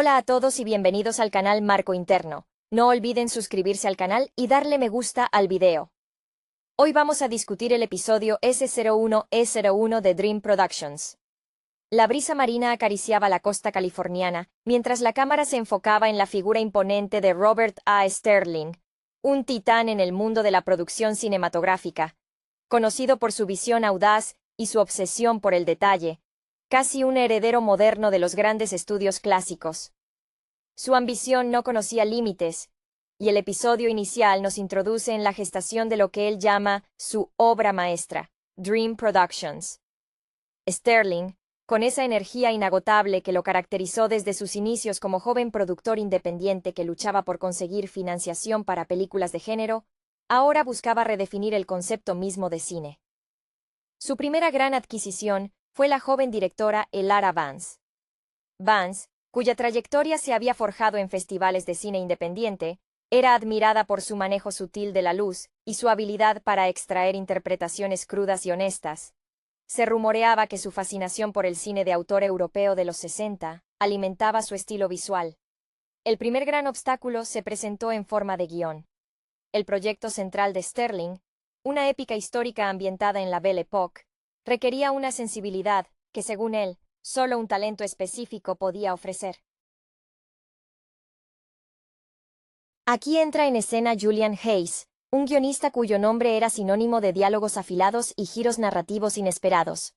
Hola a todos y bienvenidos al canal Marco Interno. No olviden suscribirse al canal y darle me gusta al video. Hoy vamos a discutir el episodio S01E01 de Dream Productions. La brisa marina acariciaba la costa californiana, mientras la cámara se enfocaba en la figura imponente de Robert A. Sterling, un titán en el mundo de la producción cinematográfica, conocido por su visión audaz y su obsesión por el detalle, casi un heredero moderno de los grandes estudios clásicos. Su ambición no conocía límites, y el episodio inicial nos introduce en la gestación de lo que él llama su obra maestra, Dream Productions. Sterling, con esa energía inagotable que lo caracterizó desde sus inicios como joven productor independiente que luchaba por conseguir financiación para películas de género, ahora buscaba redefinir el concepto mismo de cine. Su primera gran adquisición fue la joven directora Elara Vance. Vance, cuya trayectoria se había forjado en festivales de cine independiente, era admirada por su manejo sutil de la luz y su habilidad para extraer interpretaciones crudas y honestas. Se rumoreaba que su fascinación por el cine de autor europeo de los 60 alimentaba su estilo visual. El primer gran obstáculo se presentó en forma de guión. El proyecto central de Sterling, una épica histórica ambientada en la Belle Époque, requería una sensibilidad que, según él, solo un talento específico podía ofrecer. Aquí entra en escena Julian Hayes, un guionista cuyo nombre era sinónimo de diálogos afilados y giros narrativos inesperados.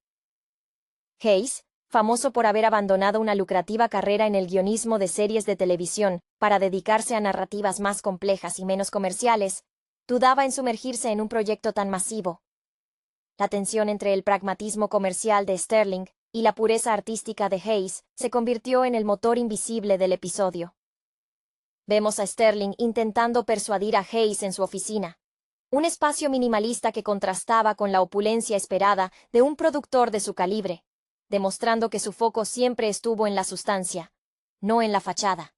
Hayes, famoso por haber abandonado una lucrativa carrera en el guionismo de series de televisión para dedicarse a narrativas más complejas y menos comerciales, dudaba en sumergirse en un proyecto tan masivo. La tensión entre el pragmatismo comercial de Sterling y la pureza artística de Hayes se convirtió en el motor invisible del episodio. Vemos a Sterling intentando persuadir a Hayes en su oficina, un espacio minimalista que contrastaba con la opulencia esperada de un productor de su calibre, demostrando que su foco siempre estuvo en la sustancia, no en la fachada.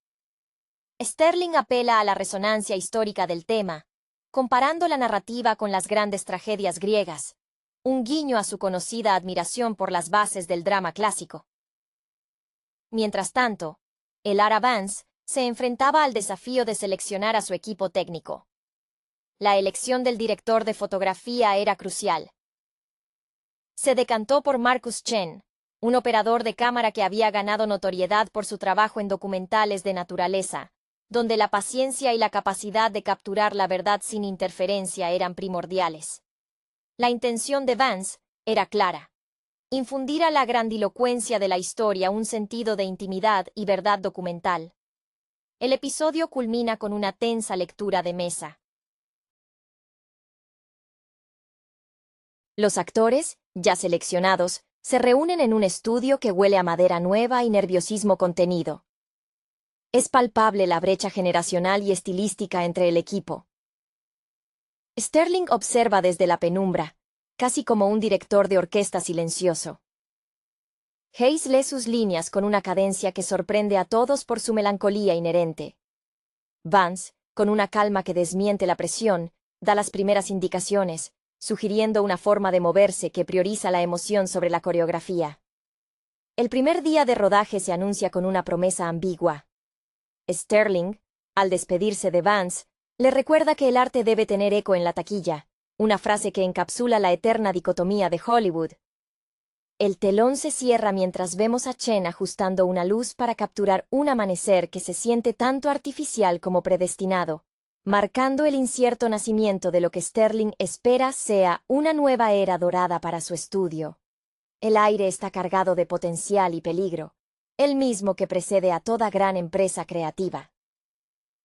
Sterling apela a la resonancia histórica del tema, comparando la narrativa con las grandes tragedias griegas, un guiño a su conocida admiración por las bases del drama clásico. Mientras tanto, Elara Vance se enfrentaba al desafío de seleccionar a su equipo técnico. La elección del director de fotografía era crucial. Se decantó por Marcus Chen, un operador de cámara que había ganado notoriedad por su trabajo en documentales de naturaleza, donde la paciencia y la capacidad de capturar la verdad sin interferencia eran primordiales. La intención de Vance era clara: infundir a la grandilocuencia de la historia un sentido de intimidad y verdad documental. El episodio culmina con una tensa lectura de mesa. Los actores, ya seleccionados, se reúnen en un estudio que huele a madera nueva y nerviosismo contenido. Es palpable la brecha generacional y estilística entre el equipo. Sterling observa desde la penumbra, casi como un director de orquesta silencioso. Hayes lee sus líneas con una cadencia que sorprende a todos por su melancolía inherente. Vance, con una calma que desmiente la presión, da las primeras indicaciones, sugiriendo una forma de moverse que prioriza la emoción sobre la coreografía. El primer día de rodaje se anuncia con una promesa ambigua. Sterling, al despedirse de Vance, le recuerda que el arte debe tener eco en la taquilla, una frase que encapsula la eterna dicotomía de Hollywood. El telón se cierra mientras vemos a Chen ajustando una luz para capturar un amanecer que se siente tanto artificial como predestinado, marcando el incierto nacimiento de lo que Sterling espera sea una nueva era dorada para su estudio. El aire está cargado de potencial y peligro, el mismo que precede a toda gran empresa creativa.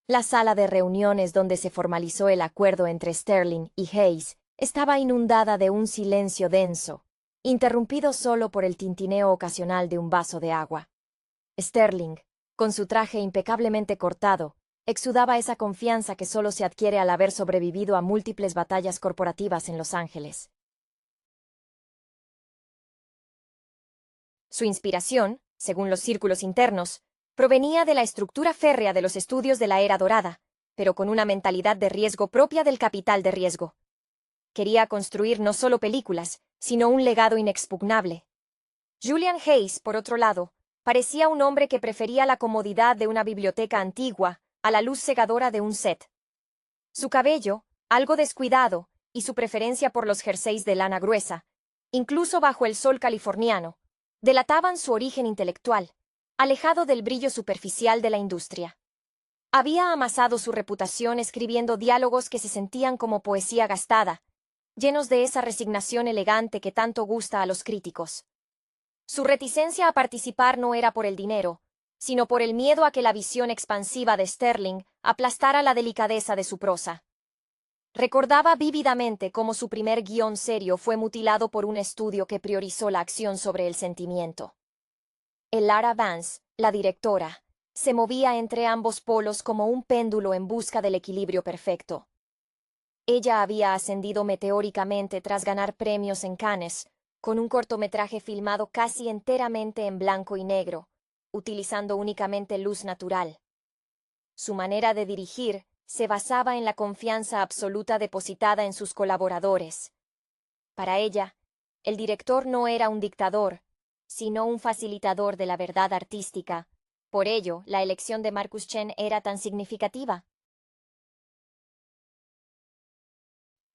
La sala de reuniones donde se formalizó el acuerdo entre Sterling y Hayes estaba inundada de un silencio denso, interrumpido solo por el tintineo ocasional de un vaso de agua. Sterling, con su traje impecablemente cortado, exudaba esa confianza que solo se adquiere al haber sobrevivido a múltiples batallas corporativas en Los Ángeles. Su inspiración, según los círculos internos, provenía de la estructura férrea de los estudios de la Era Dorada, pero con una mentalidad de riesgo propia del capital de riesgo. Quería construir no solo películas, sino un legado inexpugnable. Julian Hayes, por otro lado, Parecía un hombre que prefería la comodidad de una biblioteca antigua a la luz cegadora de un set. Su cabello, algo descuidado, y su preferencia por los jerseys de lana gruesa, incluso bajo el sol californiano, delataban su origen intelectual, alejado del brillo superficial de la industria. Había amasado su reputación escribiendo diálogos que se sentían como poesía gastada, llenos de esa resignación elegante que tanto gusta a los críticos. Su reticencia a participar no era por el dinero, sino por el miedo a que la visión expansiva de Sterling aplastara la delicadeza de su prosa. Recordaba vívidamente cómo su primer guión serio fue mutilado por un estudio que priorizó la acción sobre el sentimiento. Elara Vance, la directora, se movía entre ambos polos como un péndulo en busca del equilibrio perfecto. Ella había ascendido meteóricamente tras ganar premios en Cannes, con un cortometraje filmado casi enteramente en blanco y negro, utilizando únicamente luz natural. Su manera de dirigir se basaba en la confianza absoluta depositada en sus colaboradores. Para ella, el director no era un dictador, sino un facilitador de la verdad artística. Por ello, la elección de Marcus Chen era tan significativa.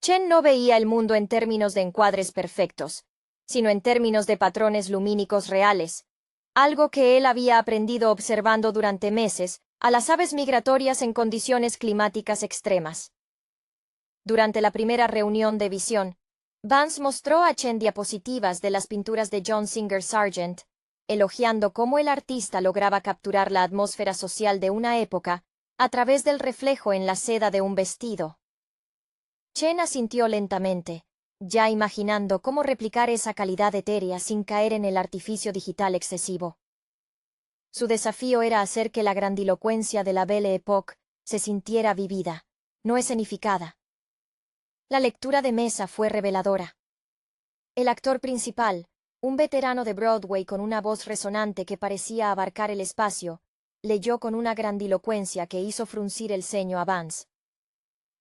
Chen no veía el mundo en términos de encuadres perfectos, sino en términos de patrones lumínicos reales, algo que él había aprendido observando durante meses a las aves migratorias en condiciones climáticas extremas. Durante la primera reunión de visión, Vance mostró a Chen diapositivas de las pinturas de John Singer Sargent, elogiando cómo el artista lograba capturar la atmósfera social de una época a través del reflejo en la seda de un vestido. Chen asintió lentamente, ya imaginando cómo replicar esa calidad etérea sin caer en el artificio digital excesivo. Su desafío era hacer que la grandilocuencia de la Belle Époque se sintiera vivida, no escenificada. La lectura de mesa fue reveladora. El actor principal, un veterano de Broadway con una voz resonante que parecía abarcar el espacio, leyó con una grandilocuencia que hizo fruncir el ceño a Vance.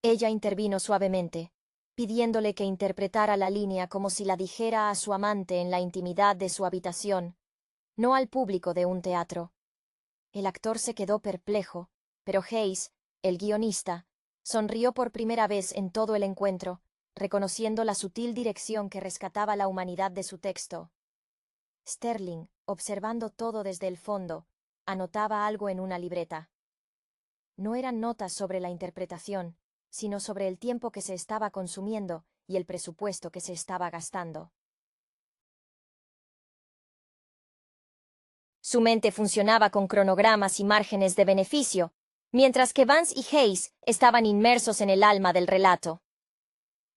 Ella intervino suavemente, pidiéndole que interpretara la línea como si la dijera a su amante en la intimidad de su habitación, no al público de un teatro. El actor se quedó perplejo, pero Hayes, el guionista, sonrió por primera vez en todo el encuentro, reconociendo la sutil dirección que rescataba la humanidad de su texto. Sterling, observando todo desde el fondo, anotaba algo en una libreta. No eran notas sobre la interpretación, sino sobre el tiempo que se estaba consumiendo y el presupuesto que se estaba gastando. Su mente funcionaba con cronogramas y márgenes de beneficio, mientras que Vance y Hayes estaban inmersos en el alma del relato.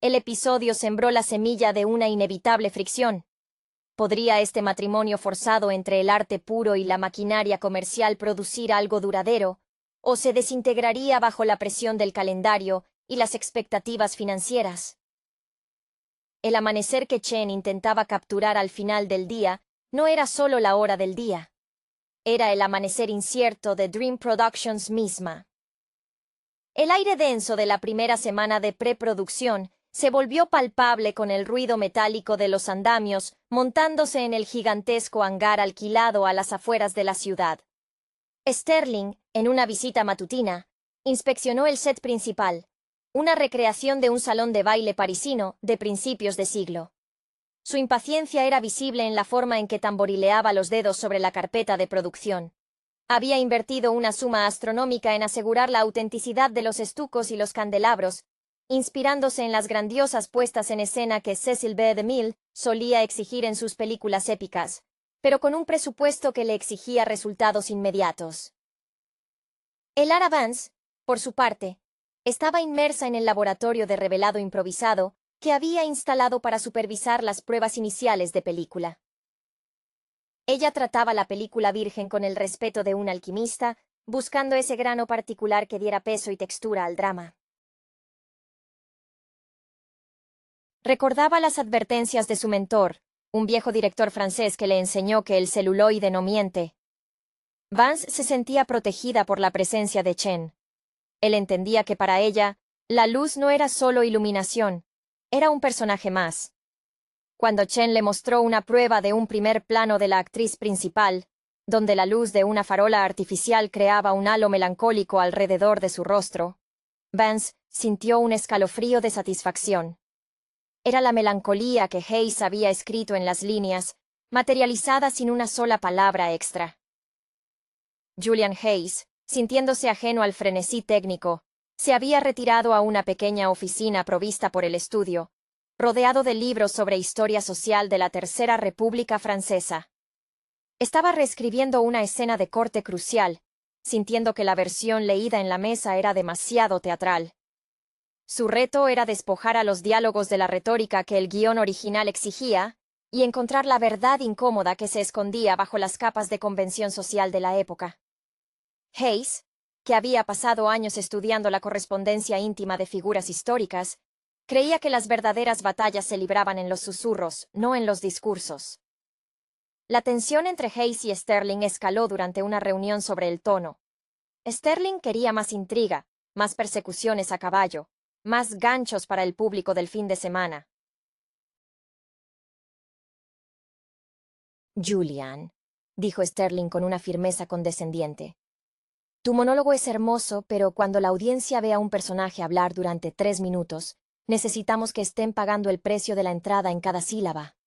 El episodio sembró la semilla de una inevitable fricción. ¿Podría este matrimonio forzado entre el arte puro y la maquinaria comercial producir algo duradero, o se desintegraría bajo la presión del calendario y las expectativas financieras? El amanecer que Chen intentaba capturar al final del día no era solo la hora del día. Era el amanecer incierto de Dream Productions misma. El aire denso de la primera semana de preproducción se volvió palpable con el ruido metálico de los andamios montándose en el gigantesco hangar alquilado a las afueras de la ciudad. Sterling, en una visita matutina, inspeccionó el set principal, una recreación de un salón de baile parisino de principios de siglo. Su impaciencia era visible en la forma en que tamborileaba los dedos sobre la carpeta de producción. Había invertido una suma astronómica en asegurar la autenticidad de los estucos y los candelabros, inspirándose en las grandiosas puestas en escena que Cecil B. DeMille solía exigir en sus películas épicas, pero con un presupuesto que le exigía resultados inmediatos. Elara Vance, por su parte, estaba inmersa en el laboratorio de revelado improvisado que había instalado para supervisar las pruebas iniciales de película. Ella trataba la película virgen con el respeto de un alquimista, buscando ese grano particular que diera peso y textura al drama. Recordaba las advertencias de su mentor, un viejo director francés que le enseñó que el celuloide no miente. Vance se sentía protegida por la presencia de Chen. Él entendía que para ella, la luz no era solo iluminación, era un personaje más. Cuando Chen le mostró una prueba de un primer plano de la actriz principal, donde la luz de una farola artificial creaba un halo melancólico alrededor de su rostro, Vance sintió un escalofrío de satisfacción. Era la melancolía que Hayes había escrito en las líneas, materializada sin una sola palabra extra. Julian Hayes, sintiéndose ajeno al frenesí técnico, se había retirado a una pequeña oficina provista por el estudio, rodeado de libros sobre historia social de la Tercera República Francesa. Estaba reescribiendo una escena de corte crucial, sintiendo que la versión leída en la mesa era demasiado teatral. Su reto era despojar a los diálogos de la retórica que el guión original exigía y encontrar la verdad incómoda que se escondía bajo las capas de convención social de la época. Hayes, que había pasado años estudiando la correspondencia íntima de figuras históricas, creía que las verdaderas batallas se libraban en los susurros, no en los discursos. La tensión entre Hayes y Sterling escaló durante una reunión sobre el tono. Sterling quería más intriga, más persecuciones a caballo, más ganchos para el público del fin de semana. Julian, dijo Sterling con una firmeza condescendiente. Tu monólogo es hermoso, pero cuando la audiencia ve a un personaje hablar durante 3 minutos, necesitamos que estén pagando el precio de la entrada en cada sílaba.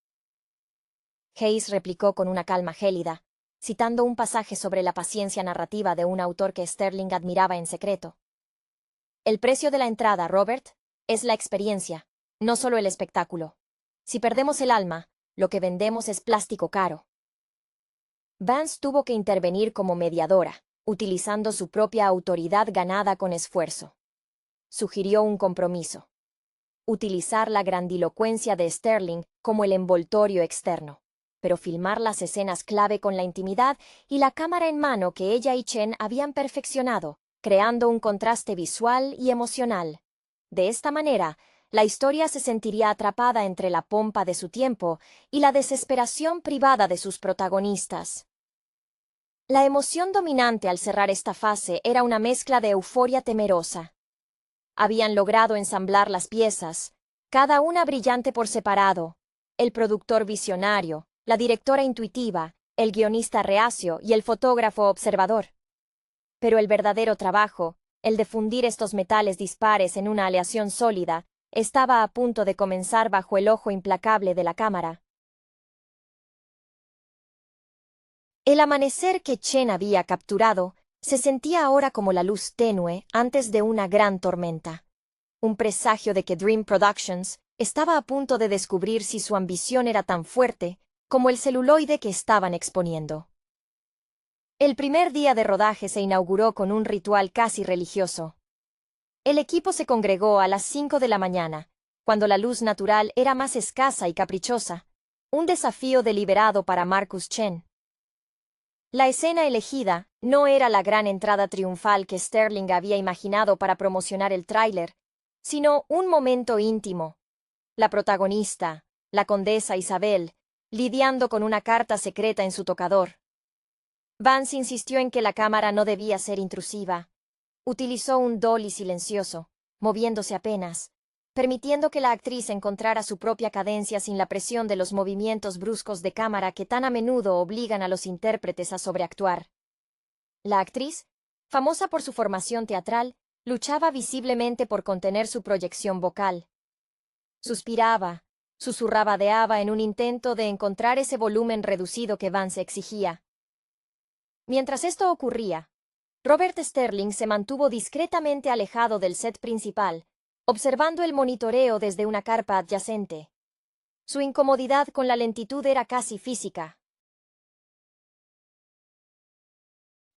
Hayes replicó con una calma gélida, citando un pasaje sobre la paciencia narrativa de un autor que Sterling admiraba en secreto. El precio de la entrada, Robert, es la experiencia, no solo el espectáculo. Si perdemos el alma, lo que vendemos es plástico caro. Vance tuvo que intervenir como mediadora, utilizando su propia autoridad ganada con esfuerzo. Sugirió un compromiso. Utilizar la grandilocuencia de Sterling como el envoltorio externo, pero filmar las escenas clave con la intimidad y la cámara en mano que ella y Chen habían perfeccionado, creando un contraste visual y emocional. De esta manera, la historia se sentiría atrapada entre la pompa de su tiempo y la desesperación privada de sus protagonistas. La emoción dominante al cerrar esta fase era una mezcla de euforia temerosa. Habían logrado ensamblar las piezas, cada una brillante por separado, el productor visionario, la directora intuitiva, el guionista reacio y el fotógrafo observador. Pero el verdadero trabajo, el de fundir estos metales dispares en una aleación sólida, estaba a punto de comenzar bajo el ojo implacable de la cámara. El amanecer que Chen había capturado se sentía ahora como la luz tenue antes de una gran tormenta. Un presagio de que Dream Productions estaba a punto de descubrir si su ambición era tan fuerte como el celuloide que estaban exponiendo. El primer día de rodaje se inauguró con un ritual casi religioso. El equipo se congregó a las 5 de la mañana, cuando la luz natural era más escasa y caprichosa, un desafío deliberado para Marcus Chen. La escena elegida no era la gran entrada triunfal que Sterling había imaginado para promocionar el tráiler, sino un momento íntimo. La protagonista, la condesa Isabel, lidiando con una carta secreta en su tocador. Vance insistió en que la cámara no debía ser intrusiva. Utilizó un dolly silencioso, moviéndose apenas, permitiendo que la actriz encontrara su propia cadencia sin la presión de los movimientos bruscos de cámara que tan a menudo obligan a los intérpretes a sobreactuar. La actriz, famosa por su formación teatral, luchaba visiblemente por contener su proyección vocal. Suspiraba, susurrabadeaba en un intento de encontrar ese volumen reducido que Vance exigía. Mientras esto ocurría, Robert Sterling se mantuvo discretamente alejado del set principal, observando el monitoreo desde una carpa adyacente. Su incomodidad con la lentitud era casi física.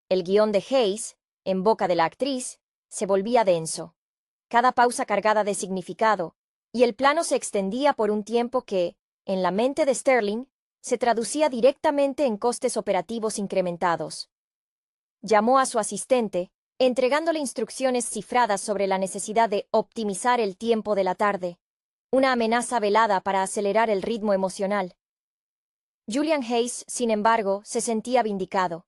El guión de Hayes, en boca de la actriz, se volvía denso, cada pausa cargada de significado, y el plano se extendía por un tiempo que, en la mente de Sterling, se traducía directamente en costes operativos incrementados. Llamó a su asistente, entregándole instrucciones cifradas sobre la necesidad de optimizar el tiempo de la tarde, una amenaza velada para acelerar el ritmo emocional. Julian Hayes, sin embargo, se sentía vindicado.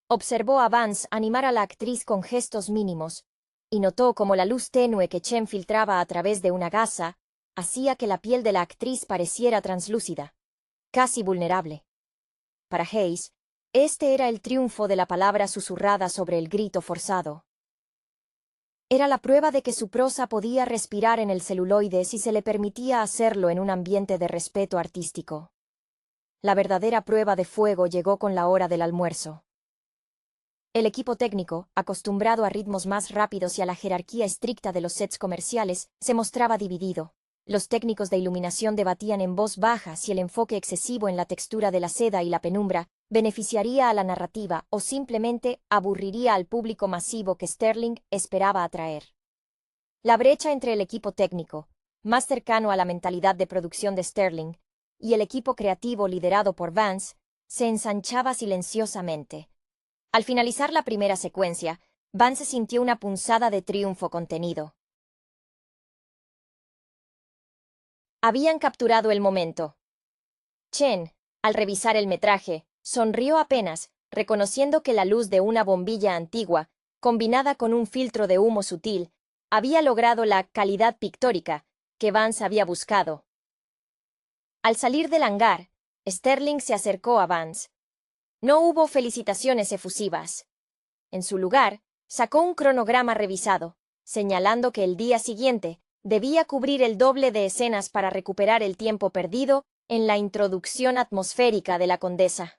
Observó a Vance animar a la actriz con gestos mínimos, y notó cómo la luz tenue que Chen filtraba a través de una gasa hacía que la piel de la actriz pareciera translúcida, casi vulnerable. Para Hayes, Este era el triunfo de la palabra susurrada sobre el grito forzado. Era la prueba de que su prosa podía respirar en el celuloide si se le permitía hacerlo en un ambiente de respeto artístico. La verdadera prueba de fuego llegó con la hora del almuerzo. El equipo técnico, acostumbrado a ritmos más rápidos y a la jerarquía estricta de los sets comerciales, se mostraba dividido. Los técnicos de iluminación debatían en voz baja si el enfoque excesivo en la textura de la seda y la penumbra beneficiaría a la narrativa o simplemente aburriría al público masivo que Sterling esperaba atraer. La brecha entre el equipo técnico, más cercano a la mentalidad de producción de Sterling, y el equipo creativo liderado por Vance, se ensanchaba silenciosamente. Al finalizar la primera secuencia, Vance sintió una punzada de triunfo contenido. Habían capturado el momento. Chen, al revisar el metraje, sonrió apenas, reconociendo que la luz de una bombilla antigua, combinada con un filtro de humo sutil, había logrado la calidad pictórica que Vance había buscado. Al salir del hangar, Sterling se acercó a Vance. No hubo felicitaciones efusivas. En su lugar, sacó un cronograma revisado, señalando que el día siguiente debía cubrir el doble de escenas para recuperar el tiempo perdido en la introducción atmosférica de la condesa.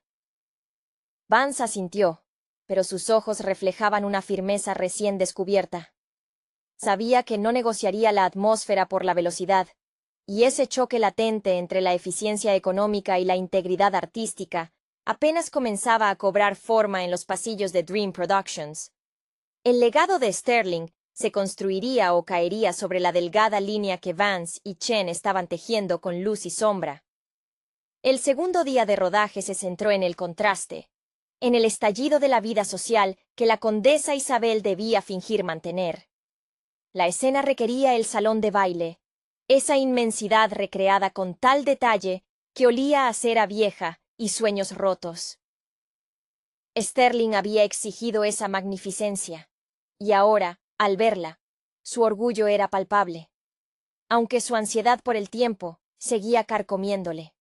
Vance asintió, pero sus ojos reflejaban una firmeza recién descubierta. Sabía que no negociaría la atmósfera por la velocidad, y ese choque latente entre la eficiencia económica y la integridad artística apenas comenzaba a cobrar forma en los pasillos de Dream Productions. El legado de Sterling se construiría o caería sobre la delgada línea que Vance y Chen estaban tejiendo con luz y sombra. El segundo día de rodaje se centró en el contraste, en el estallido de la vida social que la condesa Isabel debía fingir mantener. La escena requería el salón de baile, esa inmensidad recreada con tal detalle que olía a cera vieja y sueños rotos. Sterling había exigido esa magnificencia, y ahora, al verla, su orgullo era palpable, aunque su ansiedad por el tiempo seguía carcomiéndole.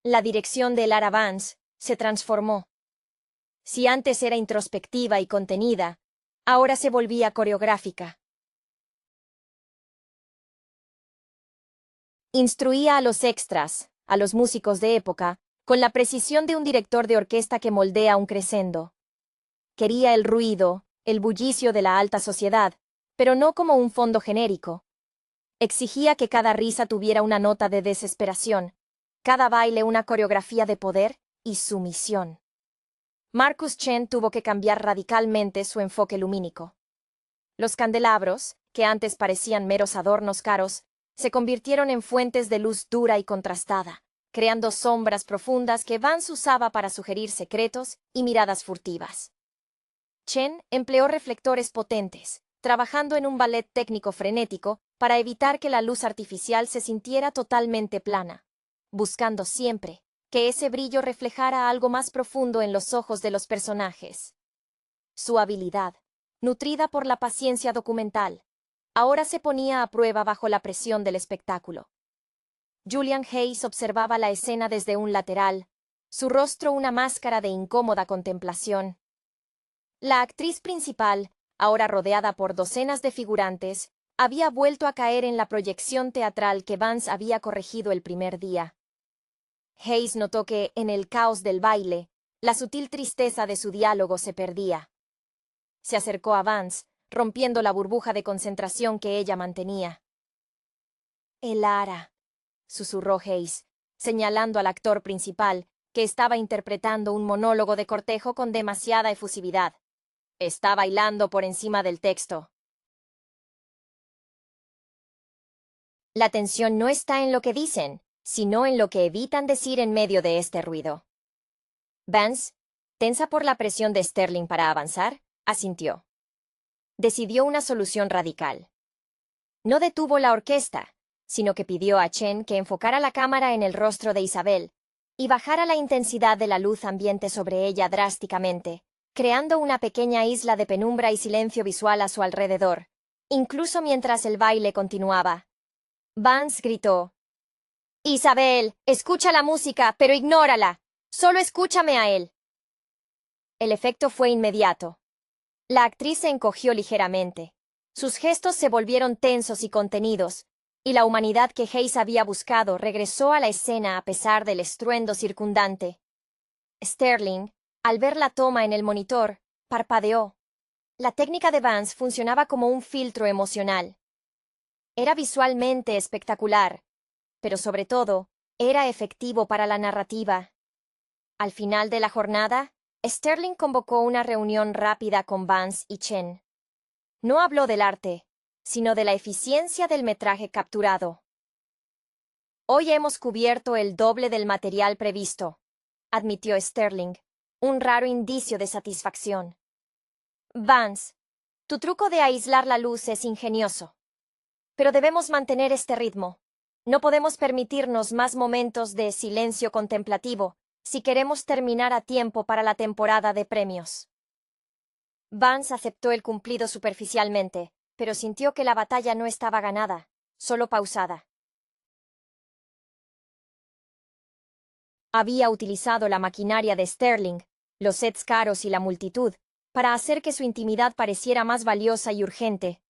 La dirección de Lara Vance se transformó. Si antes era introspectiva y contenida, ahora se volvía coreográfica. Instruía a los extras, a los músicos de época, con la precisión de un director de orquesta que moldea un crescendo. Quería el ruido, el bullicio de la alta sociedad, pero no como un fondo genérico. Exigía que cada risa tuviera una nota de desesperación, cada baile una coreografía de poder y sumisión. Marcus Chen tuvo que cambiar radicalmente su enfoque lumínico. Los candelabros, que antes parecían meros adornos caros, se convirtieron en fuentes de luz dura y contrastada, creando sombras profundas que Vance usaba para sugerir secretos y miradas furtivas. Chen empleó reflectores potentes, trabajando en un ballet técnico frenético para evitar que la luz artificial se sintiera totalmente plana, buscando siempre que ese brillo reflejara algo más profundo en los ojos de los personajes. Su habilidad, nutrida por la paciencia documental, ahora se ponía a prueba bajo la presión del espectáculo. Julian Hayes observaba la escena desde un lateral, su rostro una máscara de incómoda contemplación. La actriz principal, ahora rodeada por docenas de figurantes, había vuelto a caer en la proyección teatral que Vance había corregido el primer día. Hayes notó que, en el caos del baile, la sutil tristeza de su diálogo se perdía. Se acercó a Vance, rompiendo la burbuja de concentración que ella mantenía. «Elara», susurró Hayes, señalando al actor principal, que estaba interpretando un monólogo de cortejo con demasiada efusividad. Está bailando por encima del texto. La tensión no está en lo que dicen, sino en lo que evitan decir en medio de este ruido. Vance, tensa por la presión de Sterling para avanzar, asintió. Decidió una solución radical. No detuvo la orquesta, sino que pidió a Chen que enfocara la cámara en el rostro de Isabel y bajara la intensidad de la luz ambiente sobre ella drásticamente, creando una pequeña isla de penumbra y silencio visual a su alrededor, incluso mientras el baile continuaba. Vance gritó: «Isabel, escucha la música, pero ignórala. Solo escúchame a él. El efecto fue inmediato. La actriz se encogió ligeramente. Sus gestos se volvieron tensos y contenidos, y la humanidad que Hayes había buscado regresó a la escena a pesar del estruendo circundante. Sterling, al ver la toma en el monitor, parpadeó. La técnica de Vance funcionaba como un filtro emocional. Era visualmente espectacular, pero sobre todo, era efectivo para la narrativa. Al final de la jornada, Sterling convocó una reunión rápida con Vance y Chen. No habló del arte, sino de la eficiencia del metraje capturado. Hoy hemos cubierto el doble del material previsto, admitió Sterling, un raro indicio de satisfacción. Vance, tu truco de aislar la luz es ingenioso. Pero debemos mantener este ritmo. No podemos permitirnos más momentos de silencio contemplativo si queremos terminar a tiempo para la temporada de premios. Vance aceptó el cumplido superficialmente, pero sintió que la batalla no estaba ganada, solo pausada. Había utilizado la maquinaria de Sterling, los sets caros y la multitud, para hacer que su intimidad pareciera más valiosa y urgente.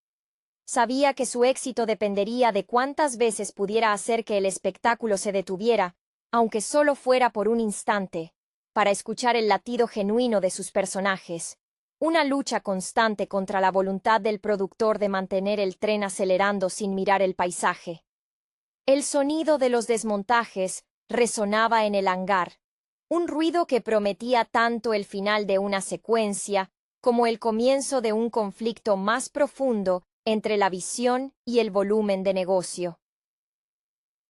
Sabía que su éxito dependería de cuántas veces pudiera hacer que el espectáculo se detuviera, aunque solo fuera por un instante, para escuchar el latido genuino de sus personajes, una lucha constante contra la voluntad del productor de mantener el tren acelerando sin mirar el paisaje. El sonido de los desmontajes resonaba en el hangar, un ruido que prometía tanto el final de una secuencia como el comienzo de un conflicto más profundo entre la visión y el volumen de negocio.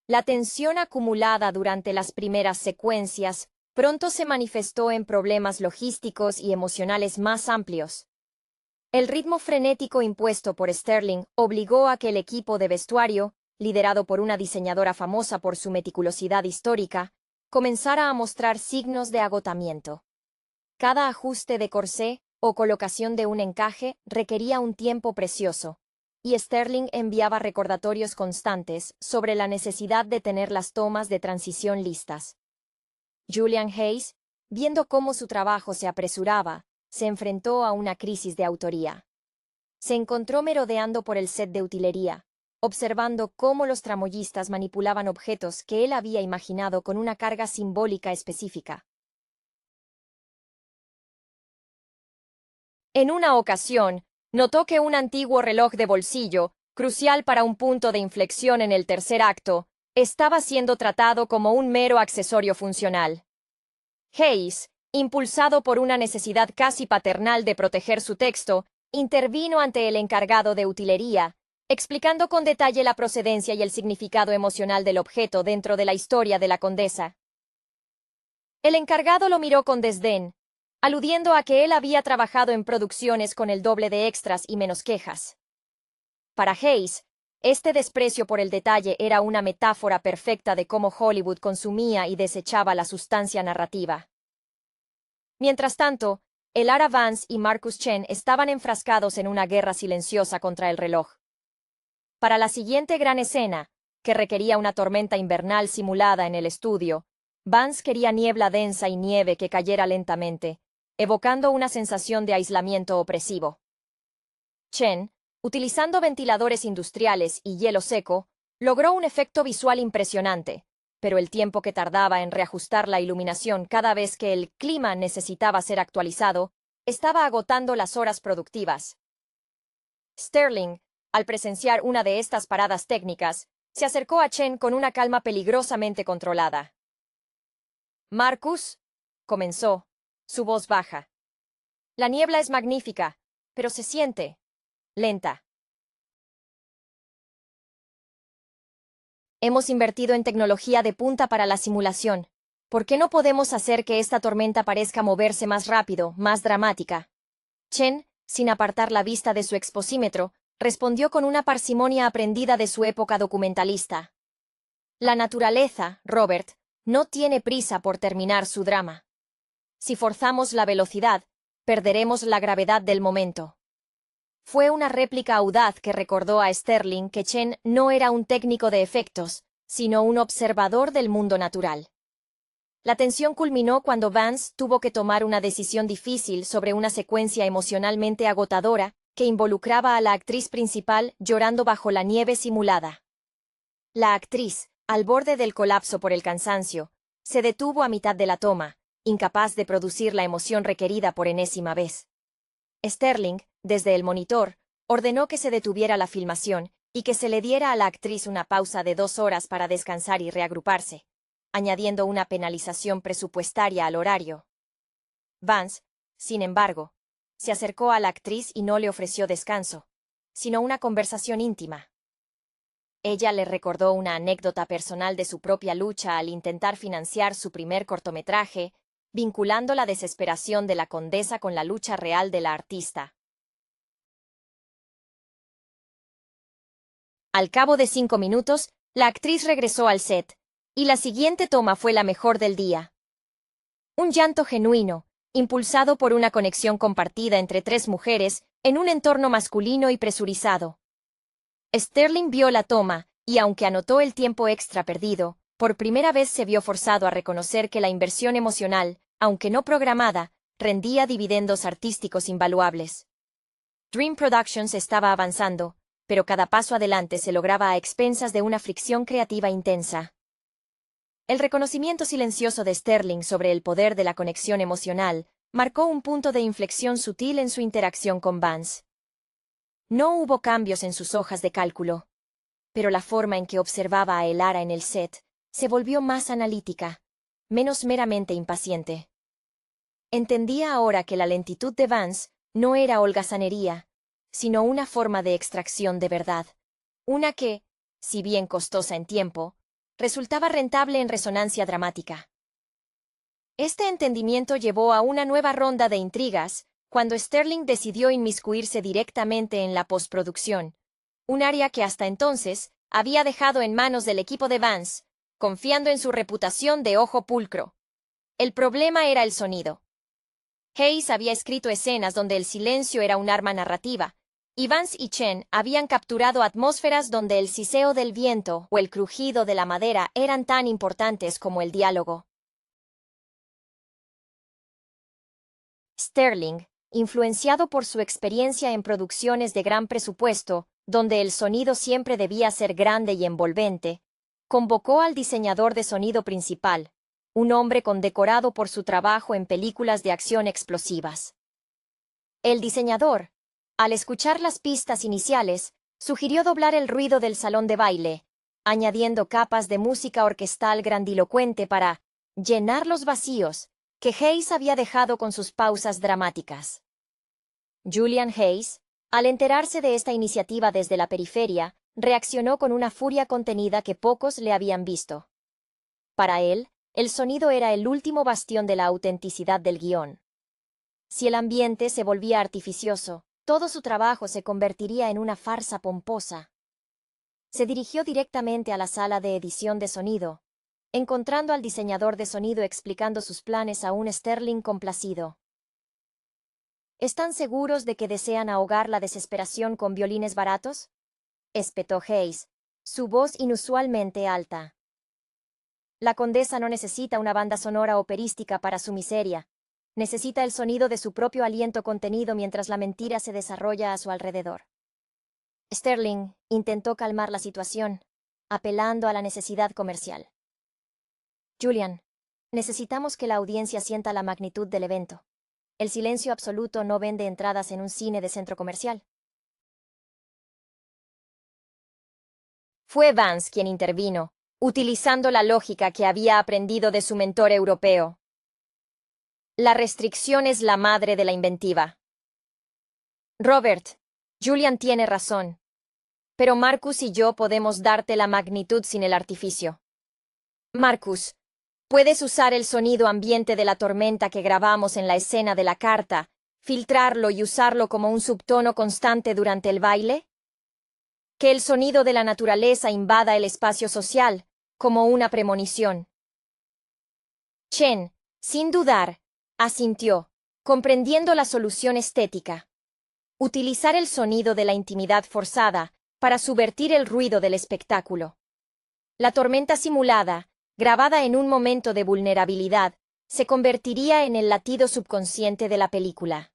La tensión acumulada durante las primeras secuencias pronto se manifestó en problemas logísticos y emocionales más amplios. El ritmo frenético impuesto por Sterling obligó a que el equipo de vestuario, liderado por una diseñadora famosa por su meticulosidad histórica, comenzara a mostrar signos de agotamiento. Cada ajuste de corsé o colocación de un encaje requería un tiempo precioso, y Sterling enviaba recordatorios constantes sobre la necesidad de tener las tomas de transición listas. Julian Hayes, viendo cómo su trabajo se apresuraba, se enfrentó a una crisis de autoría. Se encontró merodeando por el set de utilería, observando cómo los tramoyistas manipulaban objetos que él había imaginado con una carga simbólica específica. En una ocasión, notó que un antiguo reloj de bolsillo, crucial para un punto de inflexión en el tercer acto, estaba siendo tratado como un mero accesorio funcional. Hayes, impulsado por una necesidad casi paternal de proteger su texto, intervino ante el encargado de utilería, explicando con detalle la procedencia y el significado emocional del objeto dentro de la historia de la condesa. El encargado lo miró con desdén, aludiendo a que él había trabajado en producciones con el doble de extras y menos quejas. Para Hayes, este desprecio por el detalle era una metáfora perfecta de cómo Hollywood consumía y desechaba la sustancia narrativa. Mientras tanto, Elara Vance y Marcus Chen estaban enfrascados en una guerra silenciosa contra el reloj. Para la siguiente gran escena, que requería una tormenta invernal simulada en el estudio, Vance quería niebla densa y nieve que cayera lentamente, evocando una sensación de aislamiento opresivo. Chen, utilizando ventiladores industriales y hielo seco, logró un efecto visual impresionante, pero el tiempo que tardaba en reajustar la iluminación cada vez que el clima necesitaba ser actualizado, estaba agotando las horas productivas. Sterling, al presenciar una de estas paradas técnicas, se acercó a Chen con una calma peligrosamente controlada. «Marcus», comenzó, su voz baja. «La niebla es magnífica, pero se siente lenta. Hemos invertido en tecnología de punta para la simulación. ¿Por qué no podemos hacer que esta tormenta parezca moverse más rápido, más dramática?» Chen, sin apartar la vista de su exposímetro, respondió con una parsimonia aprendida de su época documentalista. «La naturaleza, Robert, no tiene prisa por terminar su drama. Si forzamos la velocidad, perderemos la gravedad del momento». Fue una réplica audaz que recordó a Sterling que Chen no era un técnico de efectos, sino un observador del mundo natural. La tensión culminó cuando Vance tuvo que tomar una decisión difícil sobre una secuencia emocionalmente agotadora que involucraba a la actriz principal llorando bajo la nieve simulada. La actriz, al borde del colapso por el cansancio, se detuvo a mitad de la toma, incapaz de producir la emoción requerida por enésima vez. Sterling, desde el monitor, ordenó que se detuviera la filmación y que se le diera a la actriz una pausa de 2 horas para descansar y reagruparse, añadiendo una penalización presupuestaria al horario. Vance, sin embargo, se acercó a la actriz y no le ofreció descanso, sino una conversación íntima. Ella le recordó una anécdota personal de su propia lucha al intentar financiar su primer cortometraje, vinculando la desesperación de la condesa con la lucha real de la artista. Al cabo de 5 minutos, la actriz regresó al set, y la siguiente toma fue la mejor del día. Un llanto genuino, impulsado por una conexión compartida entre 3 mujeres en un entorno masculino y presurizado. Sterling vio la toma, y aunque anotó el tiempo extra perdido, por primera vez se vio forzado a reconocer que la inversión emocional, aunque no programada, rendía dividendos artísticos invaluables. Dream Productions estaba avanzando, pero cada paso adelante se lograba a expensas de una fricción creativa intensa. El reconocimiento silencioso de Sterling sobre el poder de la conexión emocional marcó un punto de inflexión sutil en su interacción con Vance. No hubo cambios en sus hojas de cálculo, pero la forma en que observaba a Elara en el set se volvió más analítica, menos meramente impaciente. Entendía ahora que la lentitud de Vance no era holgazanería, sino una forma de extracción de verdad, una que, si bien costosa en tiempo, resultaba rentable en resonancia dramática. Este entendimiento llevó a una nueva ronda de intrigas, cuando Sterling decidió inmiscuirse directamente en la postproducción, un área que hasta entonces había dejado en manos del equipo de Vance, confiando en su reputación de ojo pulcro. El problema era el sonido. Hayes había escrito escenas donde el silencio era un arma narrativa, y Vance y Chen habían capturado atmósferas donde el siseo del viento o el crujido de la madera eran tan importantes como el diálogo. Sterling, influenciado por su experiencia en producciones de gran presupuesto, donde el sonido siempre debía ser grande y envolvente, convocó al diseñador de sonido principal, un hombre condecorado por su trabajo en películas de acción explosivas. El diseñador, al escuchar las pistas iniciales, sugirió doblar el ruido del salón de baile, añadiendo capas de música orquestal grandilocuente para llenar los vacíos que Hayes había dejado con sus pausas dramáticas. Julian Hayes, al enterarse de esta iniciativa desde la periferia, reaccionó con una furia contenida que pocos le habían visto. Para él, el sonido era el último bastión de la autenticidad del guión. Si el ambiente se volvía artificioso, todo su trabajo se convertiría en una farsa pomposa. Se dirigió directamente a la sala de edición de sonido, encontrando al diseñador de sonido explicando sus planes a un Sterling complacido. ¿Están seguros de que desean ahogar la desesperación con violines baratos?, espetó Hayes, su voz inusualmente alta. La condesa no necesita una banda sonora operística para su miseria. Necesita el sonido de su propio aliento contenido mientras la mentira se desarrolla a su alrededor. Sterling intentó calmar la situación, apelando a la necesidad comercial. Julian, necesitamos que la audiencia sienta la magnitud del evento. El silencio absoluto no vende entradas en un cine de centro comercial. Fue Vance quien intervino, utilizando la lógica que había aprendido de su mentor europeo. La restricción es la madre de la inventiva. Robert, Julian tiene razón. Pero Marcus y yo podemos darte la magnitud sin el artificio. Marcus, puedes usar el sonido ambiente de la tormenta que grabamos en la escena de la carta, filtrarlo y usarlo como un subtono constante durante el baile. Que el sonido de la naturaleza invada el espacio social, como una premonición. Chen, sin dudar, asintió, comprendiendo la solución estética. Utilizar el sonido de la intimidad forzada para subvertir el ruido del espectáculo. La tormenta simulada, grabada en un momento de vulnerabilidad, se convertiría en el latido subconsciente de la película.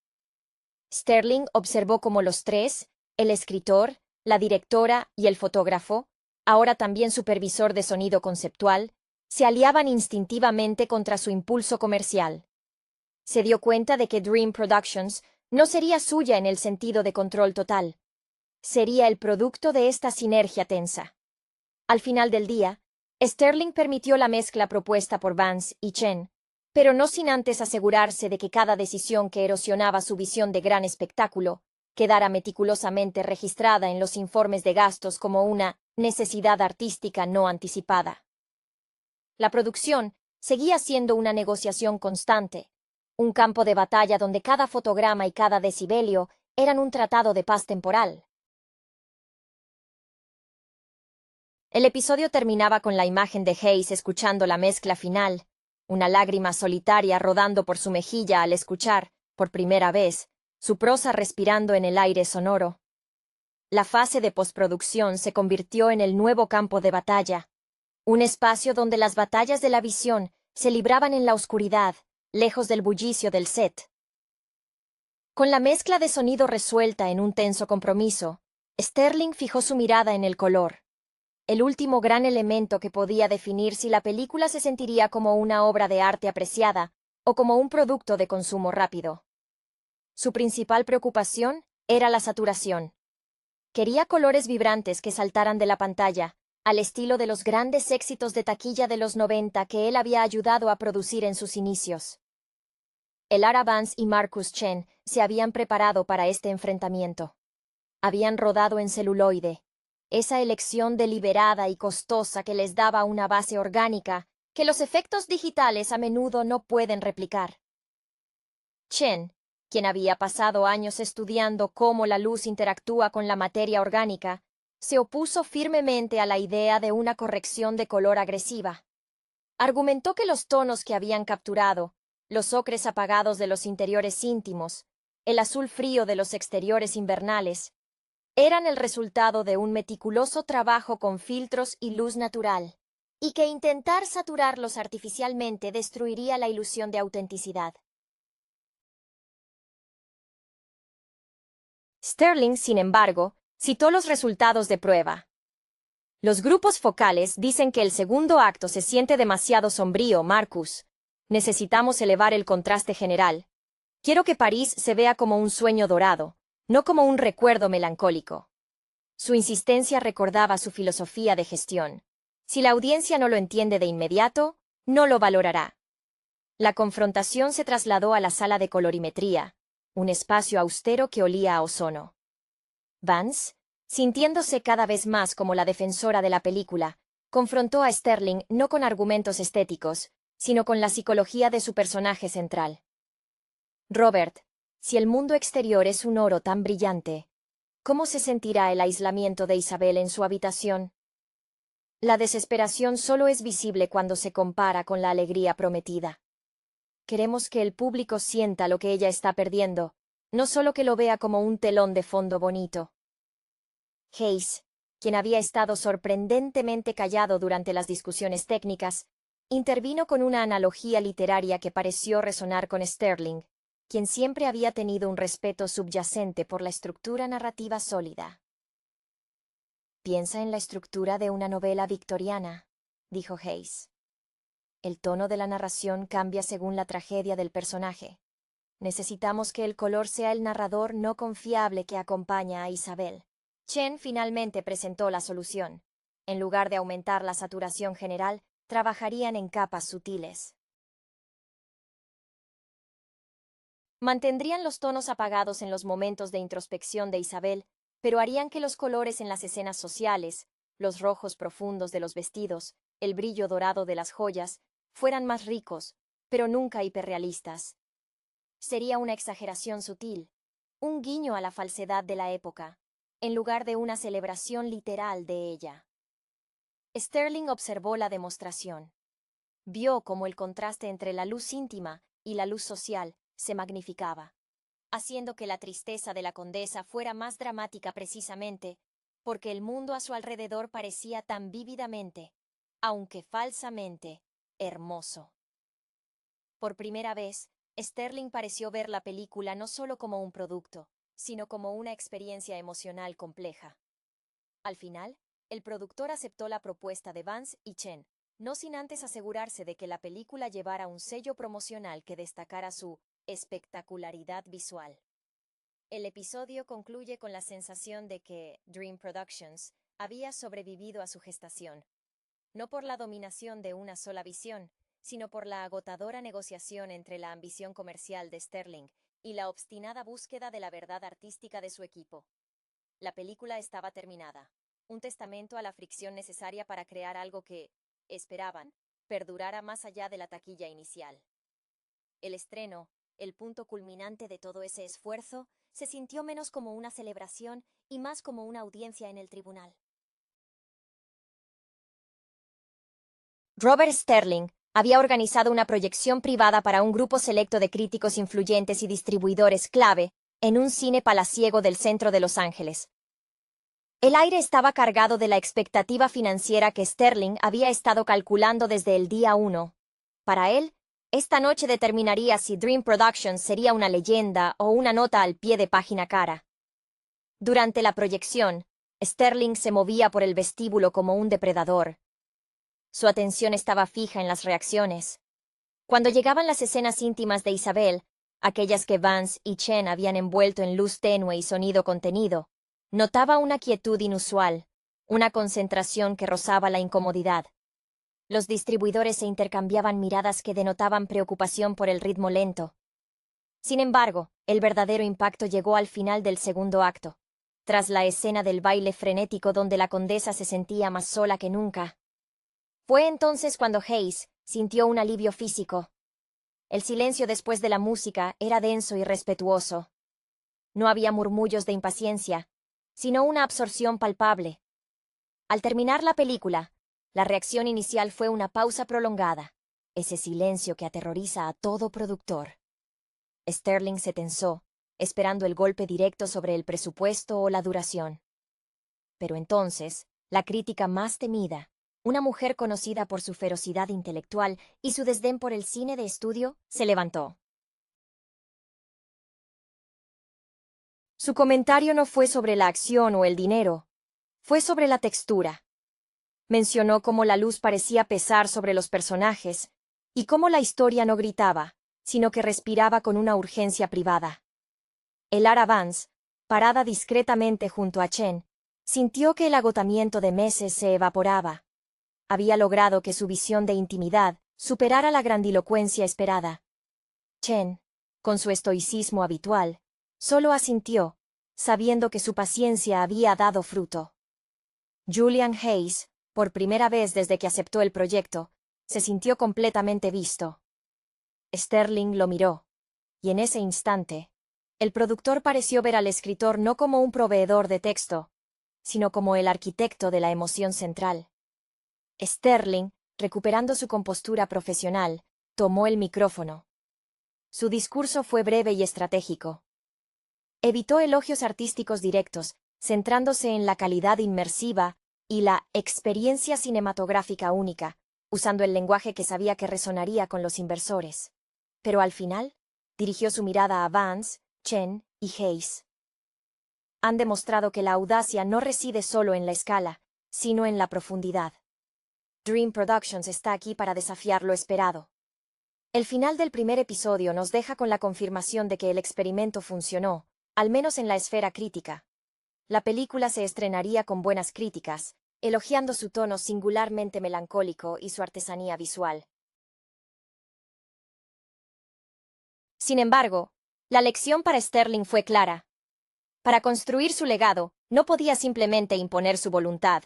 Sterling observó cómo los tres, el escritor, la directora y el fotógrafo, ahora también supervisor de sonido conceptual, se aliaban instintivamente contra su impulso comercial. Se dio cuenta de que Dream Productions no sería suya en el sentido de control total. Sería el producto de esta sinergia tensa. Al final del día, Sterling permitió la mezcla propuesta por Vance y Chen, pero no sin antes asegurarse de que cada decisión que erosionaba su visión de gran espectáculo quedara meticulosamente registrada en los informes de gastos como una necesidad artística no anticipada. La producción seguía siendo una negociación constante, un campo de batalla donde cada fotograma y cada decibelio eran un tratado de paz temporal. El episodio terminaba con la imagen de Hayes escuchando la mezcla final, una lágrima solitaria rodando por su mejilla al escuchar, por primera vez, su prosa respirando en el aire sonoro. La fase de postproducción se convirtió en el nuevo campo de batalla, un espacio donde las batallas de la visión se libraban en la oscuridad, lejos del bullicio del set. Con la mezcla de sonido resuelta en un tenso compromiso, Sterling fijó su mirada en el color, el último gran elemento que podía definir si la película se sentiría como una obra de arte apreciada o como un producto de consumo rápido. Su principal preocupación era la saturación. Quería colores vibrantes que saltaran de la pantalla, al estilo de los grandes éxitos de taquilla de los 90 que él había ayudado a producir en sus inicios. Lara Vance y Marcus Chen se habían preparado para este enfrentamiento. Habían rodado en celuloide, esa elección deliberada y costosa que les daba una base orgánica que los efectos digitales a menudo no pueden replicar. Chen, quien había pasado años estudiando cómo la luz interactúa con la materia orgánica, se opuso firmemente a la idea de una corrección de color agresiva. Argumentó que los tonos que habían capturado, los ocres apagados de los interiores íntimos, el azul frío de los exteriores invernales, eran el resultado de un meticuloso trabajo con filtros y luz natural, y que intentar saturarlos artificialmente destruiría la ilusión de autenticidad. Sterling, sin embargo, citó los resultados de prueba. Los grupos focales dicen que el segundo acto se siente demasiado sombrío, Marcus. Necesitamos elevar el contraste general. Quiero que París se vea como un sueño dorado, no como un recuerdo melancólico. Su insistencia recordaba su filosofía de gestión. Si la audiencia no lo entiende de inmediato, no lo valorará. La confrontación se trasladó a la sala de colorimetría, un espacio austero que olía a ozono. Vance, sintiéndose cada vez más como la defensora de la película, confrontó a Sterling no con argumentos estéticos, sino con la psicología de su personaje central. Robert, si el mundo exterior es un oro tan brillante, ¿cómo se sentirá el aislamiento de Isabel en su habitación? La desesperación solo es visible cuando se compara con la alegría prometida. Queremos que el público sienta lo que ella está perdiendo, no solo que lo vea como un telón de fondo bonito. Hayes, quien había estado sorprendentemente callado durante las discusiones técnicas, intervino con una analogía literaria que pareció resonar con Sterling, quien siempre había tenido un respeto subyacente por la estructura narrativa sólida. Piensa en la estructura de una novela victoriana, dijo Hayes. El tono de la narración cambia según la tragedia del personaje. Necesitamos que el color sea el narrador no confiable que acompaña a Isabel. Chen finalmente presentó la solución. En lugar de aumentar la saturación general, trabajarían en capas sutiles. Mantendrían los tonos apagados en los momentos de introspección de Isabel, pero harían que los colores en las escenas sociales, los rojos profundos de los vestidos, el brillo dorado de las joyas, fueran más ricos, pero nunca hiperrealistas. Sería una exageración sutil, un guiño a la falsedad de la época, en lugar de una celebración literal de ella. Sterling observó la demostración. Vio cómo el contraste entre la luz íntima y la luz social se magnificaba, haciendo que la tristeza de la condesa fuera más dramática precisamente porque el mundo a su alrededor parecía tan vívidamente, aunque falsamente, hermoso. Por primera vez, Sterling pareció ver la película no solo como un producto, sino como una experiencia emocional compleja. Al final, el productor aceptó la propuesta de Vance y Chen, no sin antes asegurarse de que la película llevara un sello promocional que destacara su espectacularidad visual. El episodio concluye con la sensación de que Dream Productions había sobrevivido a su gestación, no por la dominación de una sola visión, sino por la agotadora negociación entre la ambición comercial de Sterling y la obstinada búsqueda de la verdad artística de su equipo. La película estaba terminada, un testamento a la fricción necesaria para crear algo que, esperaban, perdurara más allá de la taquilla inicial. El estreno, el punto culminante de todo ese esfuerzo, se sintió menos como una celebración y más como una audiencia en el tribunal. Robert Sterling había organizado una proyección privada para un grupo selecto de críticos influyentes y distribuidores clave en un cine palaciego del centro de Los Ángeles. El aire estaba cargado de la expectativa financiera que Sterling había estado calculando desde el día 1. Para él, esta noche determinaría si Dream Productions sería una leyenda o una nota al pie de página cara. Durante la proyección, Sterling se movía por el vestíbulo como un depredador. Su atención estaba fija en las reacciones. Cuando llegaban las escenas íntimas de Isabel, aquellas que Vance y Chen habían envuelto en luz tenue y sonido contenido, notaba una quietud inusual, una concentración que rozaba la incomodidad. Los distribuidores se intercambiaban miradas que denotaban preocupación por el ritmo lento. Sin embargo, el verdadero impacto llegó al final del segundo acto, tras la escena del baile frenético donde la condesa se sentía más sola que nunca. Fue entonces cuando Hayes sintió un alivio físico. El silencio después de la música era denso y respetuoso. No había murmullos de impaciencia, sino una absorción palpable. Al terminar la película, la reacción inicial fue una pausa prolongada, ese silencio que aterroriza a todo productor. Sterling se tensó, esperando el golpe directo sobre el presupuesto o la duración. Pero entonces, la crítica más temida, una mujer conocida por su ferocidad intelectual y su desdén por el cine de estudio, se levantó. Su comentario no fue sobre la acción o el dinero, fue sobre la textura. Mencionó cómo la luz parecía pesar sobre los personajes y cómo la historia no gritaba, sino que respiraba con una urgencia privada. Elara Vance, parada discretamente junto a Chen, sintió que el agotamiento de meses se evaporaba. Había logrado que su visión de intimidad superara la grandilocuencia esperada. Chen, con su estoicismo habitual, solo asintió, sabiendo que su paciencia había dado fruto. Julian Hayes, por primera vez desde que aceptó el proyecto, se sintió completamente visto. Sterling lo miró, y en ese instante, el productor pareció ver al escritor no como un proveedor de texto, sino como el arquitecto de la emoción central. Sterling, recuperando su compostura profesional, tomó el micrófono. Su discurso fue breve y estratégico. Evitó elogios artísticos directos, centrándose en la calidad inmersiva y la experiencia cinematográfica única, usando el lenguaje que sabía que resonaría con los inversores. Pero al final, dirigió su mirada a Vance, Chen y Hayes. Han demostrado que la audacia no reside solo en la escala, sino en la profundidad. Dream Productions está aquí para desafiar lo esperado. El final del primer episodio nos deja con la confirmación de que el experimento funcionó, al menos en la esfera crítica. La película se estrenaría con buenas críticas, elogiando su tono singularmente melancólico y su artesanía visual. Sin embargo, la lección para Sterling fue clara. Para construir su legado, no podía simplemente imponer su voluntad.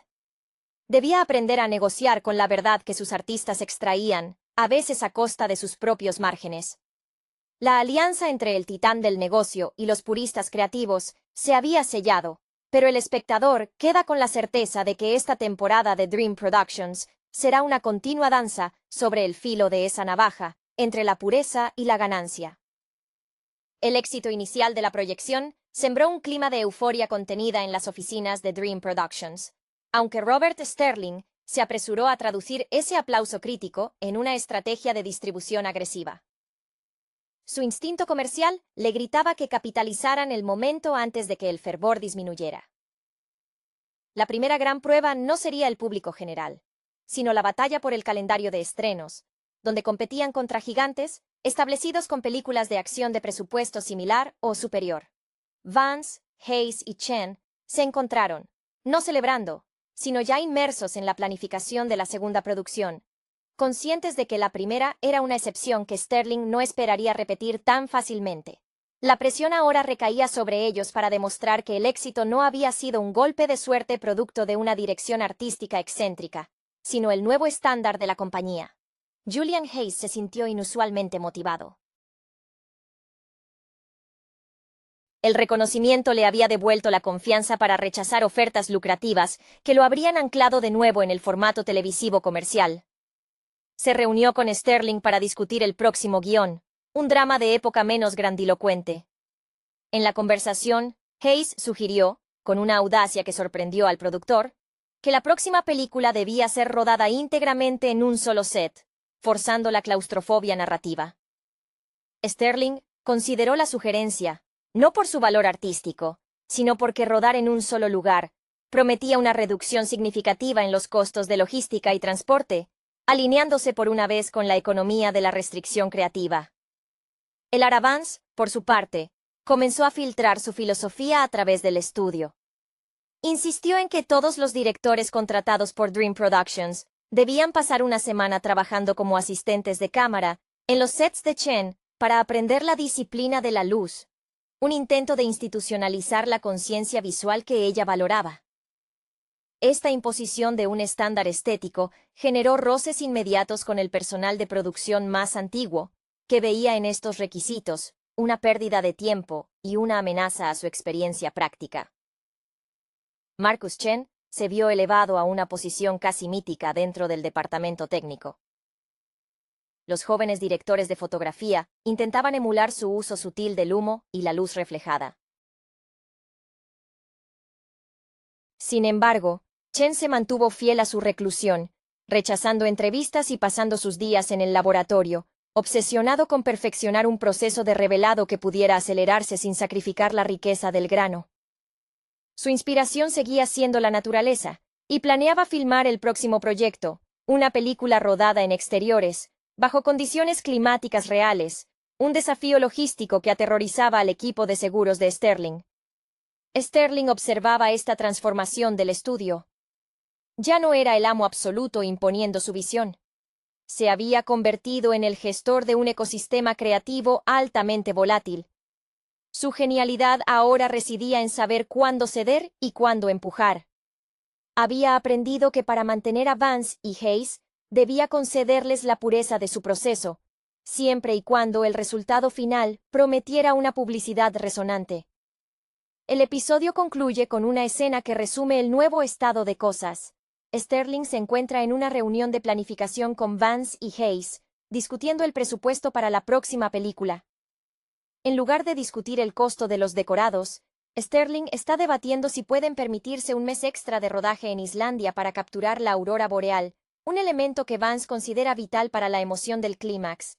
Debía aprender a negociar con la verdad que sus artistas extraían, a veces a costa de sus propios márgenes. La alianza entre el titán del negocio y los puristas creativos se había sellado, pero el espectador queda con la certeza de que esta temporada de Dream Productions será una continua danza sobre el filo de esa navaja, entre la pureza y la ganancia. El éxito inicial de la proyección sembró un clima de euforia contenida en las oficinas de Dream Productions. Aunque Robert Sterling se apresuró a traducir ese aplauso crítico en una estrategia de distribución agresiva. Su instinto comercial le gritaba que capitalizaran el momento antes de que el fervor disminuyera. La primera gran prueba no sería el público general, sino la batalla por el calendario de estrenos, donde competían contra gigantes establecidos con películas de acción de presupuesto similar o superior. Vance, Hayes y Chen se encontraron, no celebrando, sino ya inmersos en la planificación de la segunda producción, conscientes de que la primera era una excepción que Sterling no esperaría repetir tan fácilmente. La presión ahora recaía sobre ellos para demostrar que el éxito no había sido un golpe de suerte producto de una dirección artística excéntrica, sino el nuevo estándar de la compañía. Julian Hayes se sintió inusualmente motivado. El reconocimiento le había devuelto la confianza para rechazar ofertas lucrativas que lo habrían anclado de nuevo en el formato televisivo comercial. Se reunió con Sterling para discutir el próximo guión, un drama de época menos grandilocuente. En la conversación, Hayes sugirió, con una audacia que sorprendió al productor, que la próxima película debía ser rodada íntegramente en un solo set, forzando la claustrofobia narrativa. Sterling consideró la sugerencia, no por su valor artístico, sino porque rodar en un solo lugar prometía una reducción significativa en los costos de logística y transporte, alineándose por una vez con la economía de la restricción creativa. El Aravans, por su parte, comenzó a filtrar su filosofía a través del estudio. Insistió en que todos los directores contratados por Dream Productions debían pasar una semana trabajando como asistentes de cámara en los sets de Chen para aprender la disciplina de la luz, un intento de institucionalizar la conciencia visual que ella valoraba. Esta imposición de un estándar estético generó roces inmediatos con el personal de producción más antiguo, que veía en estos requisitos una pérdida de tiempo y una amenaza a su experiencia práctica. Marcus Chen se vio elevado a una posición casi mítica dentro del departamento técnico. Los jóvenes directores de fotografía intentaban emular su uso sutil del humo y la luz reflejada. Sin embargo, Chen se mantuvo fiel a su reclusión, rechazando entrevistas y pasando sus días en el laboratorio, obsesionado con perfeccionar un proceso de revelado que pudiera acelerarse sin sacrificar la riqueza del grano. Su inspiración seguía siendo la naturaleza, y planeaba filmar el próximo proyecto, una película rodada en exteriores, bajo condiciones climáticas reales, un desafío logístico que aterrorizaba al equipo de seguros de Sterling. Sterling observaba esta transformación del estudio. Ya no era el amo absoluto imponiendo su visión. Se había convertido en el gestor de un ecosistema creativo altamente volátil. Su genialidad ahora residía en saber cuándo ceder y cuándo empujar. Había aprendido que para mantener a Vance y Hayes, debía concederles la pureza de su proceso, siempre y cuando el resultado final prometiera una publicidad resonante. El episodio concluye con una escena que resume el nuevo estado de cosas. Sterling se encuentra en una reunión de planificación con Vance y Hayes, discutiendo el presupuesto para la próxima película. En lugar de discutir el costo de los decorados, Sterling está debatiendo si pueden permitirse un mes extra de rodaje en Islandia para capturar la aurora boreal, un elemento que Vance considera vital para la emoción del clímax.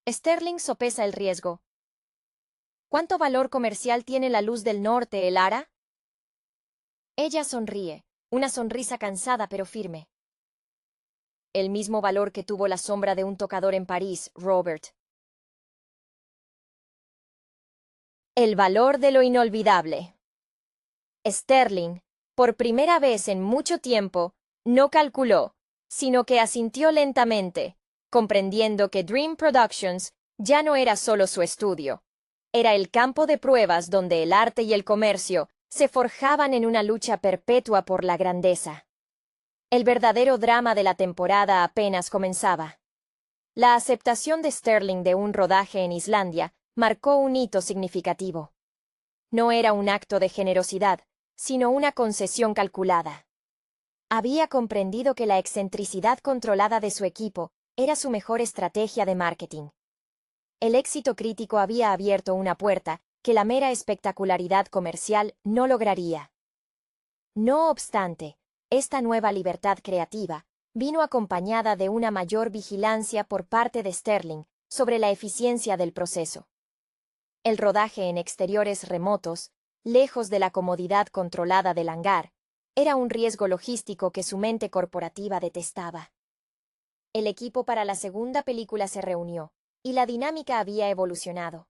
Sterling sopesa el riesgo. ¿Cuánto valor comercial tiene la luz del norte, Elara? Ella sonríe, una sonrisa cansada pero firme. El mismo valor que tuvo la sombra de un tocador en París, Robert. El valor de lo inolvidable. Sterling, por primera vez en mucho tiempo, no calculó, sino que asintió lentamente, comprendiendo que Dream Productions ya no era solo su estudio. Era el campo de pruebas donde el arte y el comercio se forjaban en una lucha perpetua por la grandeza. El verdadero drama de la temporada apenas comenzaba. La aceptación de Sterling de un rodaje en Islandia marcó un hito significativo. No era un acto de generosidad, sino una concesión calculada. Había comprendido que la excentricidad controlada de su equipo era su mejor estrategia de marketing. El éxito crítico había abierto una puerta que la mera espectacularidad comercial no lograría. No obstante, Esta nueva libertad creativa vino acompañada de una mayor vigilancia por parte de Sterling sobre la eficiencia del proceso. El rodaje en exteriores remotos, lejos de la comodidad controlada del hangar, era un riesgo logístico que su mente corporativa detestaba. El equipo para la segunda película se reunió, y la dinámica había evolucionado.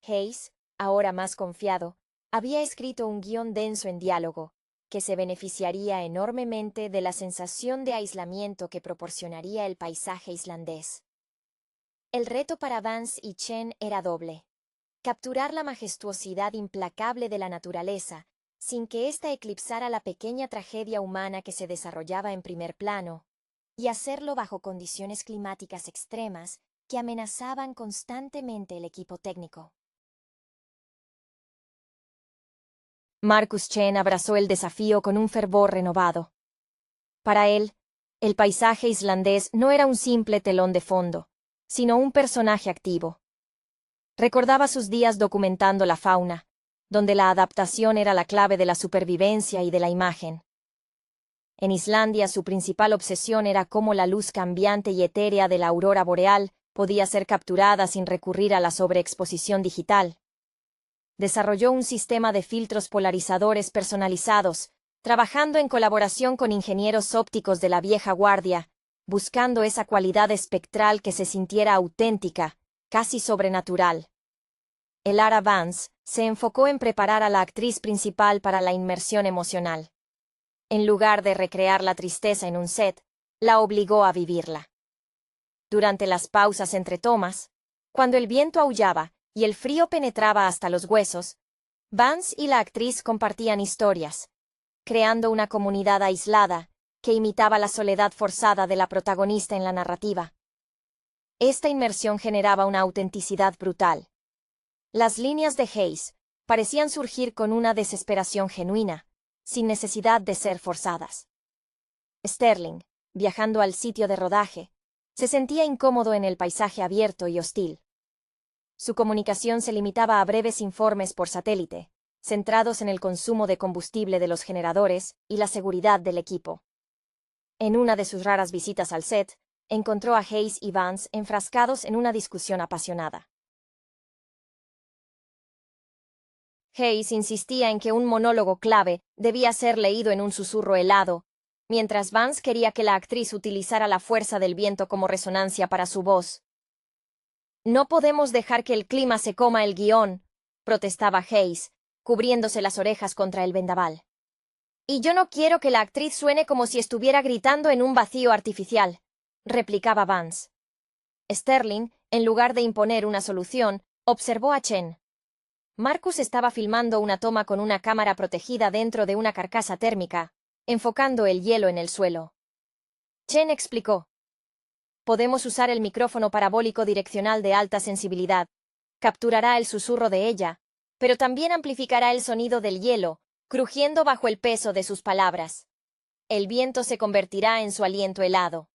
Hayes, ahora más confiado, había escrito un guión denso en diálogo, que se beneficiaría enormemente de la sensación de aislamiento que proporcionaría el paisaje islandés. El reto para Vance y Chen era doble: capturar la majestuosidad implacable de la naturaleza, sin que ésta eclipsara la pequeña tragedia humana que se desarrollaba en primer plano, y hacerlo bajo condiciones climáticas extremas que amenazaban constantemente el equipo técnico. Marcus Chen abrazó el desafío con un fervor renovado. Para él, el paisaje islandés no era un simple telón de fondo, sino un personaje activo. Recordaba sus días documentando la fauna, donde la adaptación era la clave de la supervivencia y de la imagen. En Islandia, su principal obsesión era cómo la luz cambiante y etérea de la aurora boreal podía ser capturada sin recurrir a la sobreexposición digital. Desarrolló un sistema de filtros polarizadores personalizados, trabajando en colaboración con ingenieros ópticos de la vieja guardia, buscando esa cualidad espectral que se sintiera auténtica, casi sobrenatural. Elara Vance se enfocó en preparar a la actriz principal para la inmersión emocional. En lugar de recrear la tristeza en un set, la obligó a vivirla. Durante las pausas entre tomas, cuando el viento aullaba y el frío penetraba hasta los huesos, Vance y la actriz compartían historias, creando una comunidad aislada que imitaba la soledad forzada de la protagonista en la narrativa. Esta inmersión generaba una autenticidad brutal. Las líneas de Hayes parecían surgir con una desesperación genuina, sin necesidad de ser forzadas. Sterling, viajando al sitio de rodaje, se sentía incómodo en el paisaje abierto y hostil. Su comunicación se limitaba a breves informes por satélite, centrados en el consumo de combustible de los generadores y la seguridad del equipo. En una de sus raras visitas al set, encontró a Hayes y Vance enfrascados en una discusión apasionada. Hayes insistía en que un monólogo clave debía ser leído en un susurro helado, mientras Vance quería que la actriz utilizara la fuerza del viento como resonancia para su voz. «No podemos dejar que el clima se coma el guión», protestaba Hayes, cubriéndose las orejas contra el vendaval. «Y yo no quiero que la actriz suene como si estuviera gritando en un vacío artificial», replicaba Vance. Sterling, en lugar de imponer una solución, observó a Chen. Marcus estaba filmando una toma con una cámara protegida dentro de una carcasa térmica, enfocando el hielo en el suelo. Chen explicó: «Podemos usar el micrófono parabólico direccional de alta sensibilidad. Capturará el susurro de ella, pero también amplificará el sonido del hielo, crujiendo bajo el peso de sus palabras. El viento se convertirá en su aliento helado».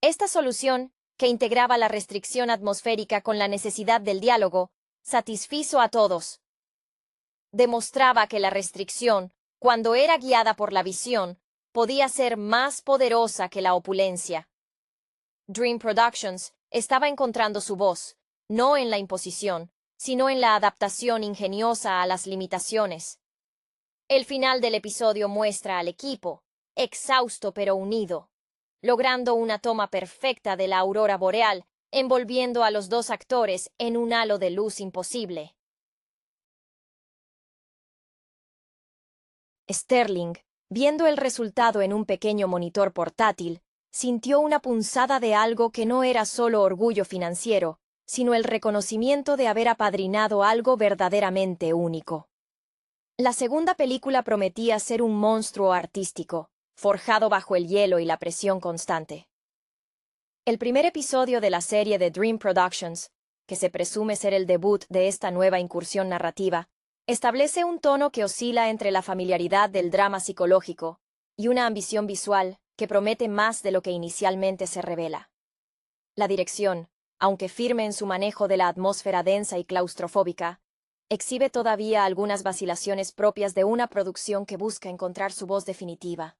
Esta solución, que integraba la restricción atmosférica con la necesidad del diálogo, satisfizo a todos. Demostraba que la restricción, cuando era guiada por la visión, podía ser más poderosa que la opulencia. Dream Productions estaba encontrando su voz, no en la imposición, sino en la adaptación ingeniosa a las limitaciones. El final del episodio muestra al equipo, exhausto pero unido, logrando una toma perfecta de la aurora boreal, envolviendo a los dos actores en un halo de luz imposible. Sterling, viendo el resultado en un pequeño monitor portátil, sintió una punzada de algo que no era solo orgullo financiero, sino el reconocimiento de haber apadrinado algo verdaderamente único. La segunda película prometía ser un monstruo artístico, forjado bajo el hielo y la presión constante. El primer episodio de la serie de Dream Productions, que se presume ser el debut de esta nueva incursión narrativa, establece un tono que oscila entre la familiaridad del drama psicológico y una ambición visual que promete más de lo que inicialmente se revela. La dirección, aunque firme en su manejo de la atmósfera densa y claustrofóbica, exhibe todavía algunas vacilaciones propias de una producción que busca encontrar su voz definitiva.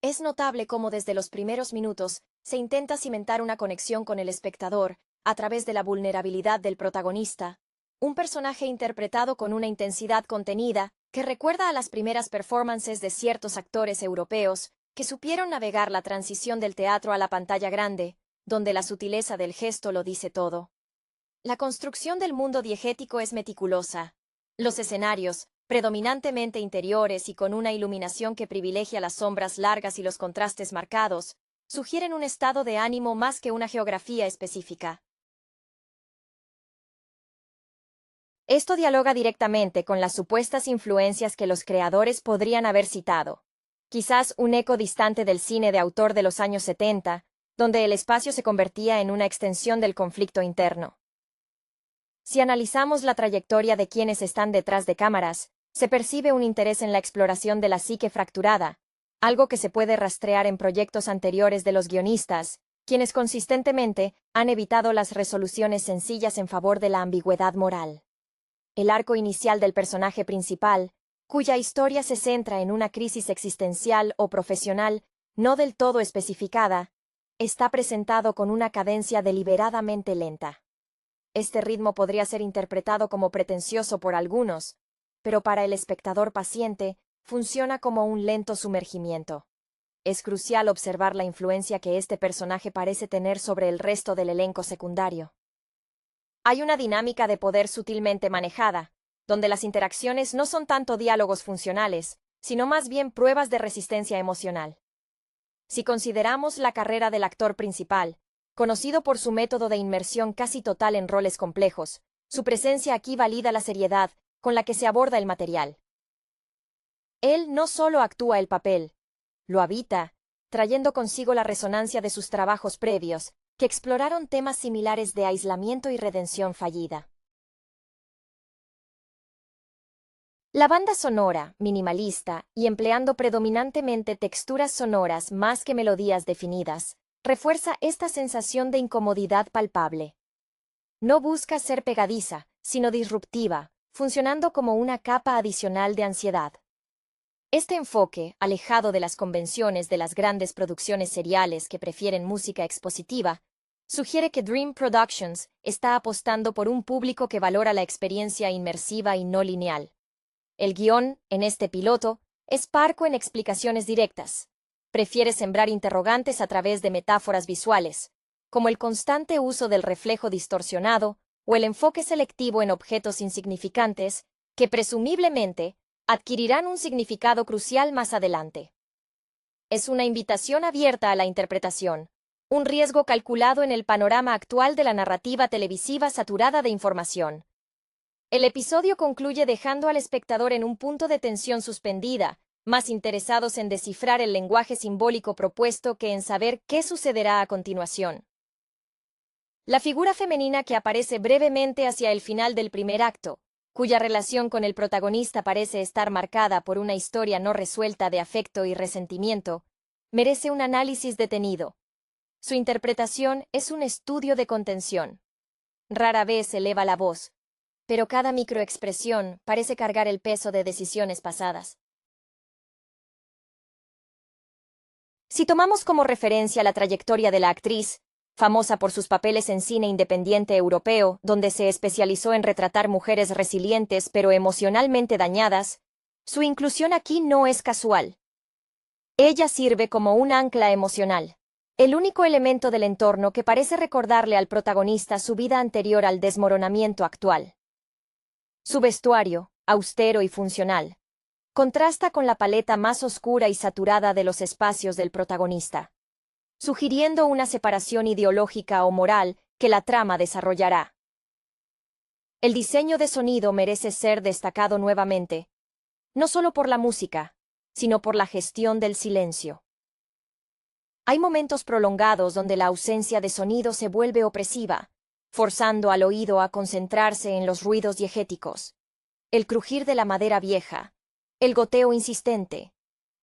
Es notable cómo desde los primeros minutos se intenta cimentar una conexión con el espectador a través de la vulnerabilidad del protagonista, un personaje interpretado con una intensidad contenida que recuerda a las primeras performances de ciertos actores europeos que supieron navegar la transición del teatro a la pantalla grande, donde la sutileza del gesto lo dice todo. La construcción del mundo diegético es meticulosa. Los escenarios, predominantemente interiores y con una iluminación que privilegia las sombras largas y los contrastes marcados, sugieren un estado de ánimo más que una geografía específica. Esto dialoga directamente con las supuestas influencias que los creadores podrían haber citado. Quizás un eco distante del cine de autor de los años 70, donde el espacio se convertía en una extensión del conflicto interno. Si analizamos la trayectoria de quienes están detrás de cámaras, se percibe un interés en la exploración de la psique fracturada, algo que se puede rastrear en proyectos anteriores de los guionistas, quienes consistentemente han evitado las resoluciones sencillas en favor de la ambigüedad moral. El arco inicial del personaje principal, cuya historia se centra en una crisis existencial o profesional no del todo especificada, está presentado con una cadencia deliberadamente lenta. Este ritmo podría ser interpretado como pretencioso por algunos, pero para el espectador paciente funciona como un lento sumergimiento. Es crucial observar la influencia que este personaje parece tener sobre el resto del elenco secundario. Hay una dinámica de poder sutilmente manejada, donde las interacciones no son tanto diálogos funcionales, sino más bien pruebas de resistencia emocional. Si consideramos la carrera del actor principal, conocido por su método de inmersión casi total en roles complejos, su presencia aquí valida la seriedad con la que se aborda el material. Él no solo actúa el papel, lo habita, trayendo consigo la resonancia de sus trabajos previos, que exploraron temas similares de aislamiento y redención fallida. La banda sonora, minimalista y empleando predominantemente texturas sonoras más que melodías definidas, refuerza esta sensación de incomodidad palpable. No busca ser pegadiza, sino disruptiva, funcionando como una capa adicional de ansiedad. Este enfoque, alejado de las convenciones de las grandes producciones seriales que prefieren música expositiva, sugiere que Dream Productions está apostando por un público que valora la experiencia inmersiva y no lineal. El guión, en este piloto, es parco en explicaciones directas. Prefiere sembrar interrogantes a través de metáforas visuales, como el constante uso del reflejo distorsionado o el enfoque selectivo en objetos insignificantes, que presumiblemente adquirirán un significado crucial más adelante. Es una invitación abierta a la interpretación, un riesgo calculado en el panorama actual de la narrativa televisiva saturada de información. El episodio concluye dejando al espectador en un punto de tensión suspendida, más interesados en descifrar el lenguaje simbólico propuesto que en saber qué sucederá a continuación. La figura femenina que aparece brevemente hacia el final del primer acto, cuya relación con el protagonista parece estar marcada por una historia no resuelta de afecto y resentimiento, merece un análisis detenido. Su interpretación es un estudio de contención. Rara vez eleva la voz, pero cada microexpresión parece cargar el peso de decisiones pasadas. Si tomamos como referencia la trayectoria de la actriz, famosa por sus papeles en cine independiente europeo, donde se especializó en retratar mujeres resilientes pero emocionalmente dañadas, su inclusión aquí no es casual. Ella sirve como un ancla emocional, el único elemento del entorno que parece recordarle al protagonista su vida anterior al desmoronamiento actual. Su vestuario, austero y funcional, contrasta con la paleta más oscura y saturada de los espacios del protagonista, sugiriendo una separación ideológica o moral que la trama desarrollará. El diseño de sonido merece ser destacado nuevamente, no solo por la música, sino por la gestión del silencio. Hay momentos prolongados donde la ausencia de sonido se vuelve opresiva, forzando al oído a concentrarse en los ruidos diegéticos. El crujir de la madera vieja, el goteo insistente,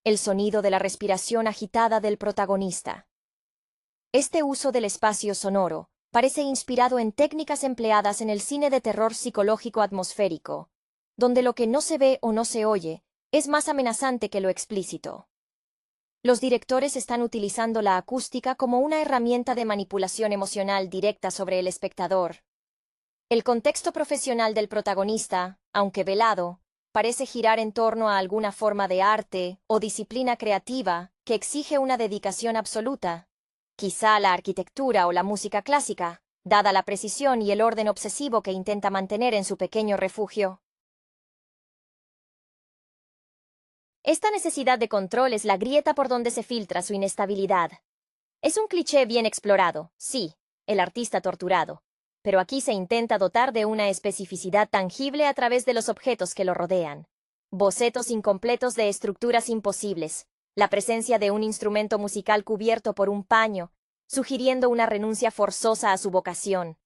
el sonido de la respiración agitada del protagonista. Este uso del espacio sonoro parece inspirado en técnicas empleadas en el cine de terror psicológico atmosférico, donde lo que no se ve o no se oye es más amenazante que lo explícito. Los directores están utilizando la acústica como una herramienta de manipulación emocional directa sobre el espectador. El contexto profesional del protagonista, aunque velado, parece girar en torno a alguna forma de arte o disciplina creativa que exige una dedicación absoluta, quizá la arquitectura o la música clásica, dada la precisión y el orden obsesivo que intenta mantener en su pequeño refugio. Esta necesidad de control es la grieta por donde se filtra su inestabilidad. Es un cliché bien explorado, sí, el artista torturado, pero aquí se intenta dotar de una especificidad tangible a través de los objetos que lo rodean. Bocetos incompletos de estructuras imposibles, la presencia de un instrumento musical cubierto por un paño, sugiriendo una renuncia forzosa a su vocación.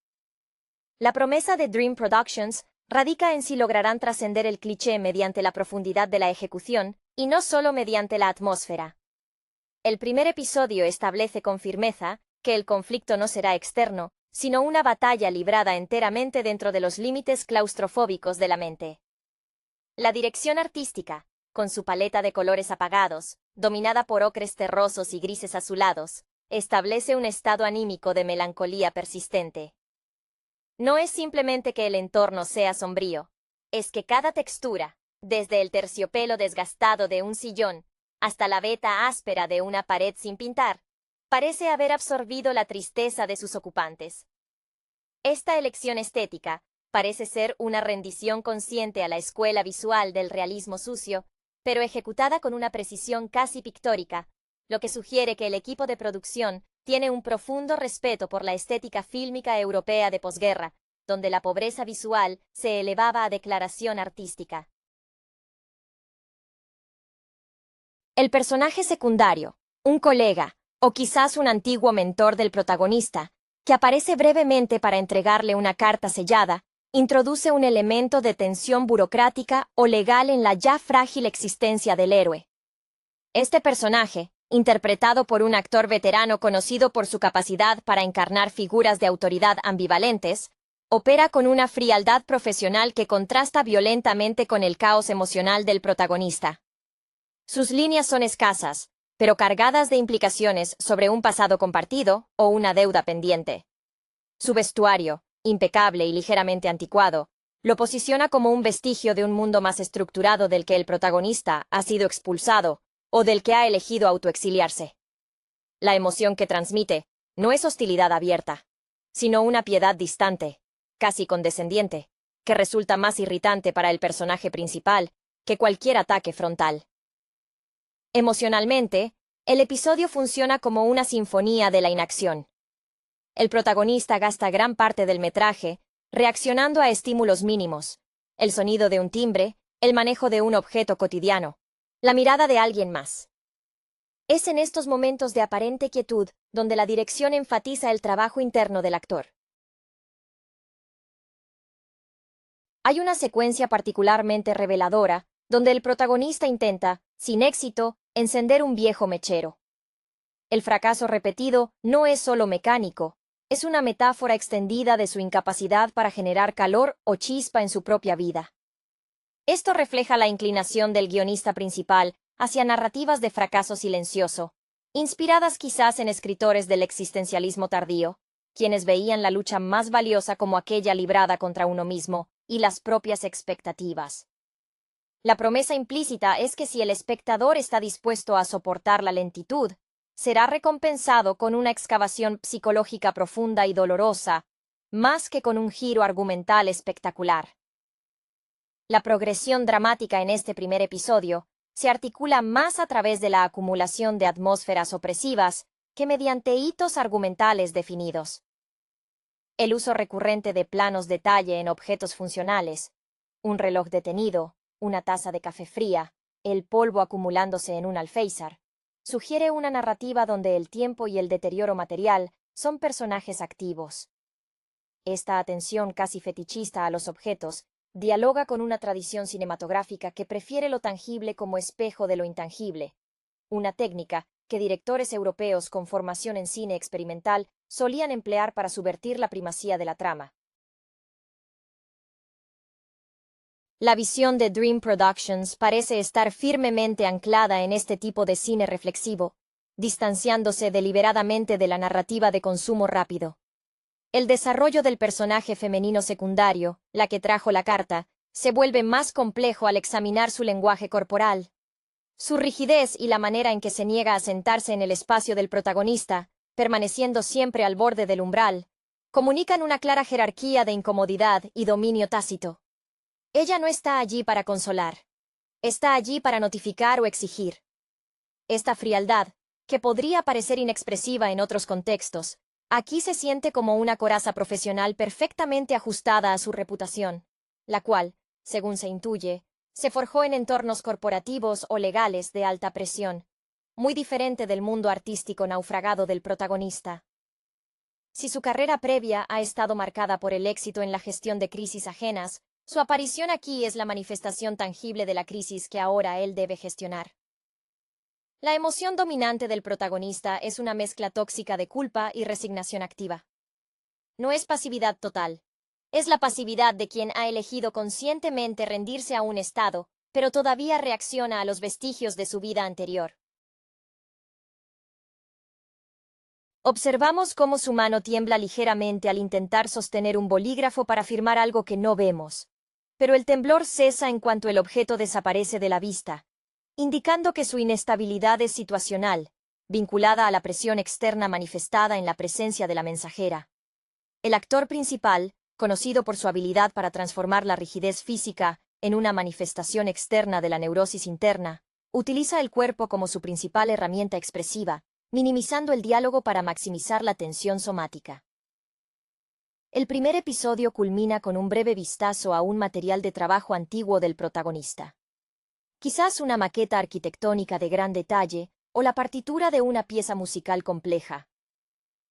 La promesa de Dream Productions radica en si lograrán trascender el cliché mediante la profundidad de la ejecución y no solo mediante la atmósfera. El primer episodio establece con firmeza que el conflicto no será externo, sino una batalla librada enteramente dentro de los límites claustrofóbicos de la mente. La dirección artística, con su paleta de colores apagados, dominada por ocres terrosos y grises azulados, establece un estado anímico de melancolía persistente. No es simplemente que el entorno sea sombrío, es que cada textura, desde el terciopelo desgastado de un sillón hasta la veta áspera de una pared sin pintar, parece haber absorbido la tristeza de sus ocupantes. Esta elección estética parece ser una rendición consciente a la escuela visual del realismo sucio, pero ejecutada con una precisión casi pictórica, lo que sugiere que el equipo de producción tiene un profundo respeto por la estética fílmica europea de posguerra, donde la pobreza visual se elevaba a declaración artística. El personaje secundario, un colega, o quizás un antiguo mentor del protagonista, que aparece brevemente para entregarle una carta sellada, introduce un elemento de tensión burocrática o legal en la ya frágil existencia del héroe. Este personaje, interpretado por un actor veterano conocido por su capacidad para encarnar figuras de autoridad ambivalentes, opera con una frialdad profesional que contrasta violentamente con el caos emocional del protagonista. Sus líneas son escasas, pero cargadas de implicaciones sobre un pasado compartido o una deuda pendiente. Su vestuario, impecable y ligeramente anticuado, lo posiciona como un vestigio de un mundo más estructurado del que el protagonista ha sido expulsado o del que ha elegido autoexiliarse. La emoción que transmite no es hostilidad abierta, sino una piedad distante, casi condescendiente, que resulta más irritante para el personaje principal que cualquier ataque frontal. Emocionalmente, el episodio funciona como una sinfonía de la inacción. El protagonista gasta gran parte del metraje reaccionando a estímulos mínimos, el sonido de un timbre, el manejo de un objeto cotidiano, la mirada de alguien más. Es en estos momentos de aparente quietud donde la dirección enfatiza el trabajo interno del actor. Hay una secuencia particularmente reveladora donde el protagonista intenta, sin éxito, encender un viejo mechero. El fracaso repetido no es solo mecánico, es una metáfora extendida de su incapacidad para generar calor o chispa en su propia vida. Esto refleja la inclinación del guionista principal hacia narrativas de fracaso silencioso, inspiradas quizás en escritores del existencialismo tardío, quienes veían la lucha más valiosa como aquella librada contra uno mismo y las propias expectativas. La promesa implícita es que si el espectador está dispuesto a soportar la lentitud, será recompensado con una excavación psicológica profunda y dolorosa, más que con un giro argumental espectacular. La progresión dramática en este primer episodio se articula más a través de la acumulación de atmósferas opresivas que mediante hitos argumentales definidos. El uso recurrente de planos detalle en objetos funcionales, un reloj detenido, una taza de café fría, el polvo acumulándose en un alféizar, sugiere una narrativa donde el tiempo y el deterioro material son personajes activos. Esta atención casi fetichista a los objetos dialoga con una tradición cinematográfica que prefiere lo tangible como espejo de lo intangible, una técnica que directores europeos con formación en cine experimental solían emplear para subvertir la primacía de la trama. La visión de Dream Productions parece estar firmemente anclada en este tipo de cine reflexivo, distanciándose deliberadamente de la narrativa de consumo rápido. El desarrollo del personaje femenino secundario, la que trajo la carta, se vuelve más complejo al examinar su lenguaje corporal. Su rigidez y la manera en que se niega a sentarse en el espacio del protagonista, permaneciendo siempre al borde del umbral, comunican una clara jerarquía de incomodidad y dominio tácito. Ella no está allí para consolar. Está allí para notificar o exigir. Esta frialdad, que podría parecer inexpresiva en otros contextos, aquí se siente como una coraza profesional perfectamente ajustada a su reputación, la cual, según se intuye, se forjó en entornos corporativos o legales de alta presión, muy diferente del mundo artístico naufragado del protagonista. Si su carrera previa ha estado marcada por el éxito en la gestión de crisis ajenas, su aparición aquí es la manifestación tangible de la crisis que ahora él debe gestionar. La emoción dominante del protagonista es una mezcla tóxica de culpa y resignación activa. No es pasividad total. Es la pasividad de quien ha elegido conscientemente rendirse a un estado, pero todavía reacciona a los vestigios de su vida anterior. Observamos cómo su mano tiembla ligeramente al intentar sostener un bolígrafo para firmar algo que no vemos. Pero el temblor cesa en cuanto el objeto desaparece de la vista, indicando que su inestabilidad es situacional, vinculada a la presión externa manifestada en la presencia de la mensajera. El actor principal, conocido por su habilidad para transformar la rigidez física en una manifestación externa de la neurosis interna, utiliza el cuerpo como su principal herramienta expresiva, minimizando el diálogo para maximizar la tensión somática. El primer episodio culmina con un breve vistazo a un material de trabajo antiguo del protagonista. Quizás una maqueta arquitectónica de gran detalle o la partitura de una pieza musical compleja.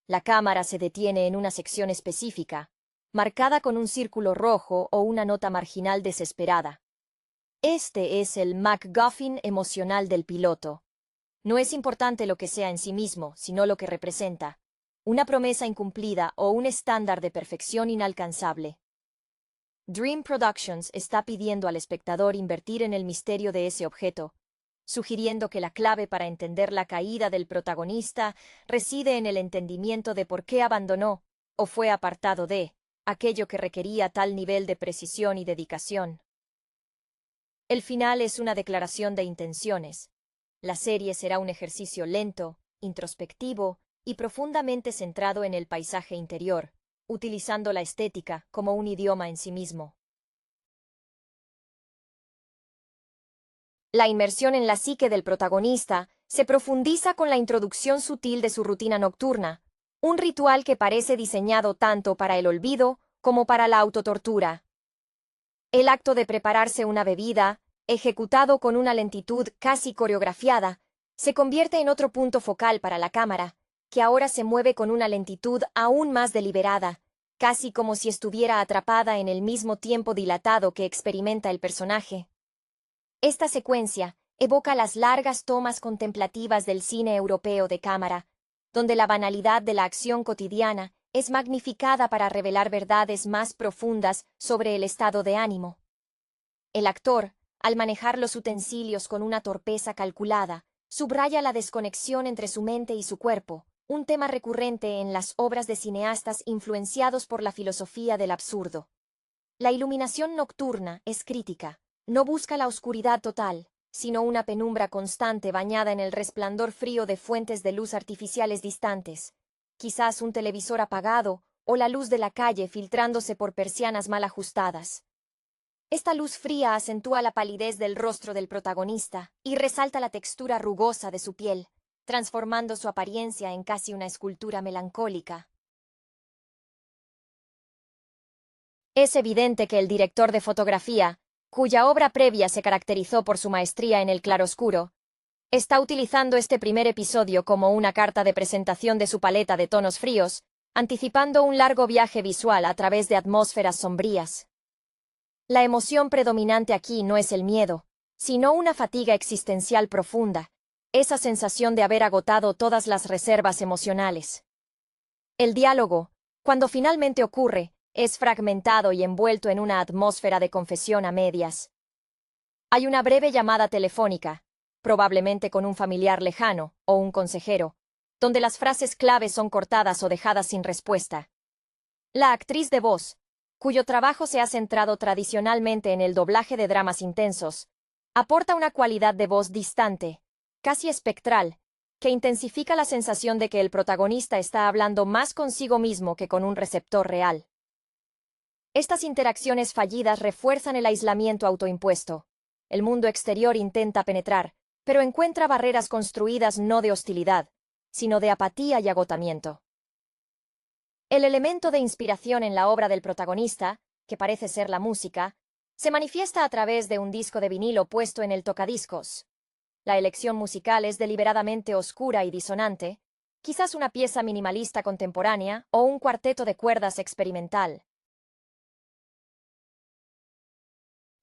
La cámara se detiene en una sección específica, marcada con un círculo rojo o una nota marginal desesperada. Este es el MacGuffin emocional del piloto. No es importante lo que sea en sí mismo, sino lo que representa. Una promesa incumplida o un estándar de perfección inalcanzable. Dream Productions está pidiendo al espectador invertir en el misterio de ese objeto, sugiriendo que la clave para entender la caída del protagonista reside en el entendimiento de por qué abandonó, o fue apartado de, aquello que requería tal nivel de precisión y dedicación. El final es una declaración de intenciones. La serie será un ejercicio lento, introspectivo y profundamente centrado en el paisaje interior, utilizando la estética como un idioma en sí mismo. La inmersión en la psique del protagonista se profundiza con la introducción sutil de su rutina nocturna, un ritual que parece diseñado tanto para el olvido como para la autotortura. El acto de prepararse una bebida, ejecutado con una lentitud casi coreografiada, se convierte en otro punto focal para la cámara, que ahora se mueve con una lentitud aún más deliberada, casi como si estuviera atrapada en el mismo tiempo dilatado que experimenta el personaje. Esta secuencia evoca las largas tomas contemplativas del cine europeo de cámara, donde la banalidad de la acción cotidiana es magnificada para revelar verdades más profundas sobre el estado de ánimo. El actor, al manejar los utensilios con una torpeza calculada, subraya la desconexión entre su mente y su cuerpo, un tema recurrente en las obras de cineastas influenciados por la filosofía del absurdo. La iluminación nocturna es crítica, no busca la oscuridad total, sino una penumbra constante bañada en el resplandor frío de fuentes de luz artificiales distantes, quizás un televisor apagado o la luz de la calle filtrándose por persianas mal ajustadas. Esta luz fría acentúa la palidez del rostro del protagonista y resalta la textura rugosa de su piel, transformando su apariencia en casi una escultura melancólica. Es evidente que el director de fotografía, cuya obra previa se caracterizó por su maestría en el claroscuro, está utilizando este primer episodio como una carta de presentación de su paleta de tonos fríos, anticipando un largo viaje visual a través de atmósferas sombrías. La emoción predominante aquí no es el miedo, sino una fatiga existencial profunda, esa sensación de haber agotado todas las reservas emocionales. El diálogo, cuando finalmente ocurre, es fragmentado y envuelto en una atmósfera de confesión a medias. Hay una breve llamada telefónica, probablemente con un familiar lejano o un consejero, donde las frases clave son cortadas o dejadas sin respuesta. La actriz de voz, cuyo trabajo se ha centrado tradicionalmente en el doblaje de dramas intensos, aporta una cualidad de voz distante, casi espectral, que intensifica la sensación de que el protagonista está hablando más consigo mismo que con un receptor real. Estas interacciones fallidas refuerzan el aislamiento autoimpuesto. El mundo exterior intenta penetrar, pero encuentra barreras construidas no de hostilidad, sino de apatía y agotamiento. El elemento de inspiración en la obra del protagonista, que parece ser la música, se manifiesta a través de un disco de vinilo puesto en el tocadiscos. La elección musical es deliberadamente oscura y disonante, quizás una pieza minimalista contemporánea o un cuarteto de cuerdas experimental.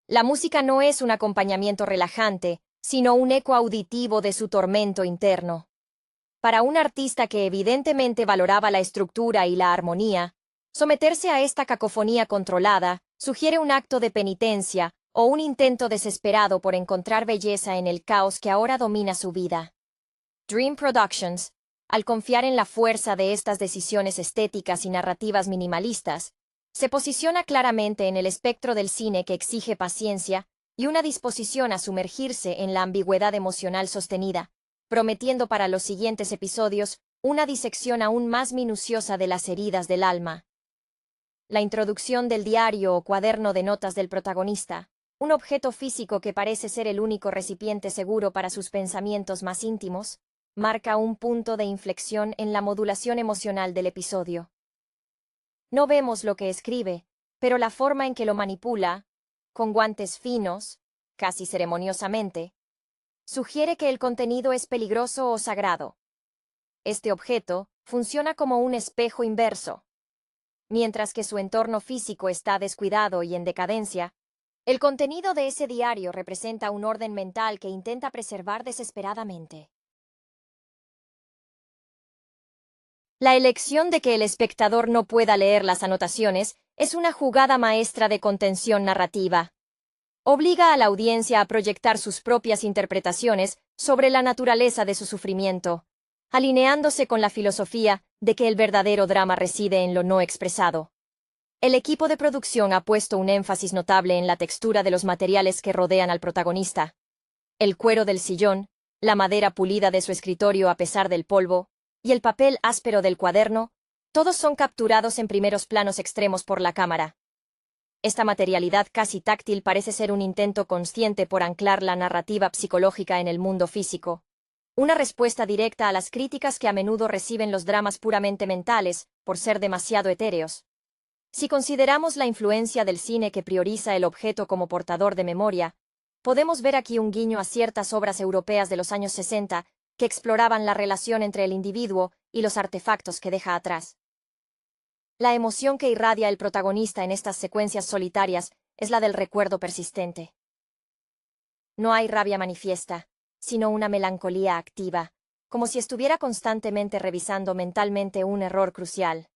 La música no es un acompañamiento relajante, sino un eco auditivo de su tormento interno. Para un artista que evidentemente valoraba la estructura y la armonía, someterse a esta cacofonía controlada sugiere un acto de penitencia o un intento desesperado por encontrar belleza en el caos que ahora domina su vida. Dream Productions, al confiar en la fuerza de estas decisiones estéticas y narrativas minimalistas, se posiciona claramente en el espectro del cine que exige paciencia y una disposición a sumergirse en la ambigüedad emocional sostenida, prometiendo para los siguientes episodios una disección aún más minuciosa de las heridas del alma. La introducción del diario o cuaderno de notas del protagonista, un objeto físico que parece ser el único recipiente seguro para sus pensamientos más íntimos, marca un punto de inflexión en la modulación emocional del episodio. No vemos lo que escribe, pero la forma en que lo manipula, con guantes finos, casi ceremoniosamente, sugiere que el contenido es peligroso o sagrado. Este objeto funciona como un espejo inverso. Mientras que su entorno físico está descuidado y en decadencia, el contenido de ese diario representa un orden mental que intenta preservar desesperadamente. La elección de que el espectador no pueda leer las anotaciones es una jugada maestra de contención narrativa. Obliga a la audiencia a proyectar sus propias interpretaciones sobre la naturaleza de su sufrimiento, alineándose con la filosofía de que el verdadero drama reside en lo no expresado. El equipo de producción ha puesto un énfasis notable en la textura de los materiales que rodean al protagonista. El cuero del sillón, la madera pulida de su escritorio a pesar del polvo, y el papel áspero del cuaderno, todos son capturados en primeros planos extremos por la cámara. Esta materialidad casi táctil parece ser un intento consciente por anclar la narrativa psicológica en el mundo físico, una respuesta directa a las críticas que a menudo reciben los dramas puramente mentales, por ser demasiado etéreos. Si consideramos la influencia del cine que prioriza el objeto como portador de memoria, podemos ver aquí un guiño a ciertas obras europeas de los años 60 que exploraban la relación entre el individuo y los artefactos que deja atrás. La emoción que irradia el protagonista en estas secuencias solitarias es la del recuerdo persistente. No hay rabia manifiesta, sino una melancolía activa, como si estuviera constantemente revisando mentalmente un error crucial.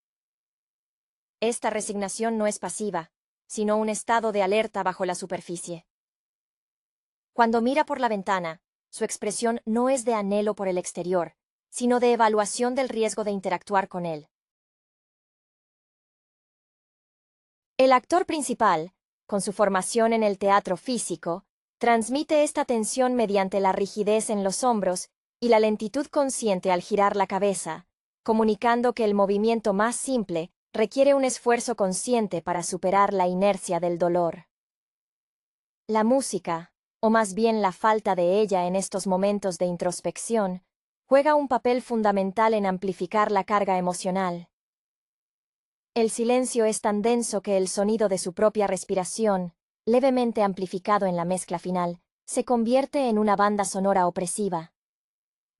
Esta resignación no es pasiva, sino un estado de alerta bajo la superficie. Cuando mira por la ventana, su expresión no es de anhelo por el exterior, sino de evaluación del riesgo de interactuar con él. El actor principal, con su formación en el teatro físico, transmite esta tensión mediante la rigidez en los hombros y la lentitud consciente al girar la cabeza, comunicando que el movimiento más simple requiere un esfuerzo consciente para superar la inercia del dolor. La música, o más bien la falta de ella en estos momentos de introspección, juega un papel fundamental en amplificar la carga emocional. El silencio es tan denso que el sonido de su propia respiración, levemente amplificado en la mezcla final, se convierte en una banda sonora opresiva.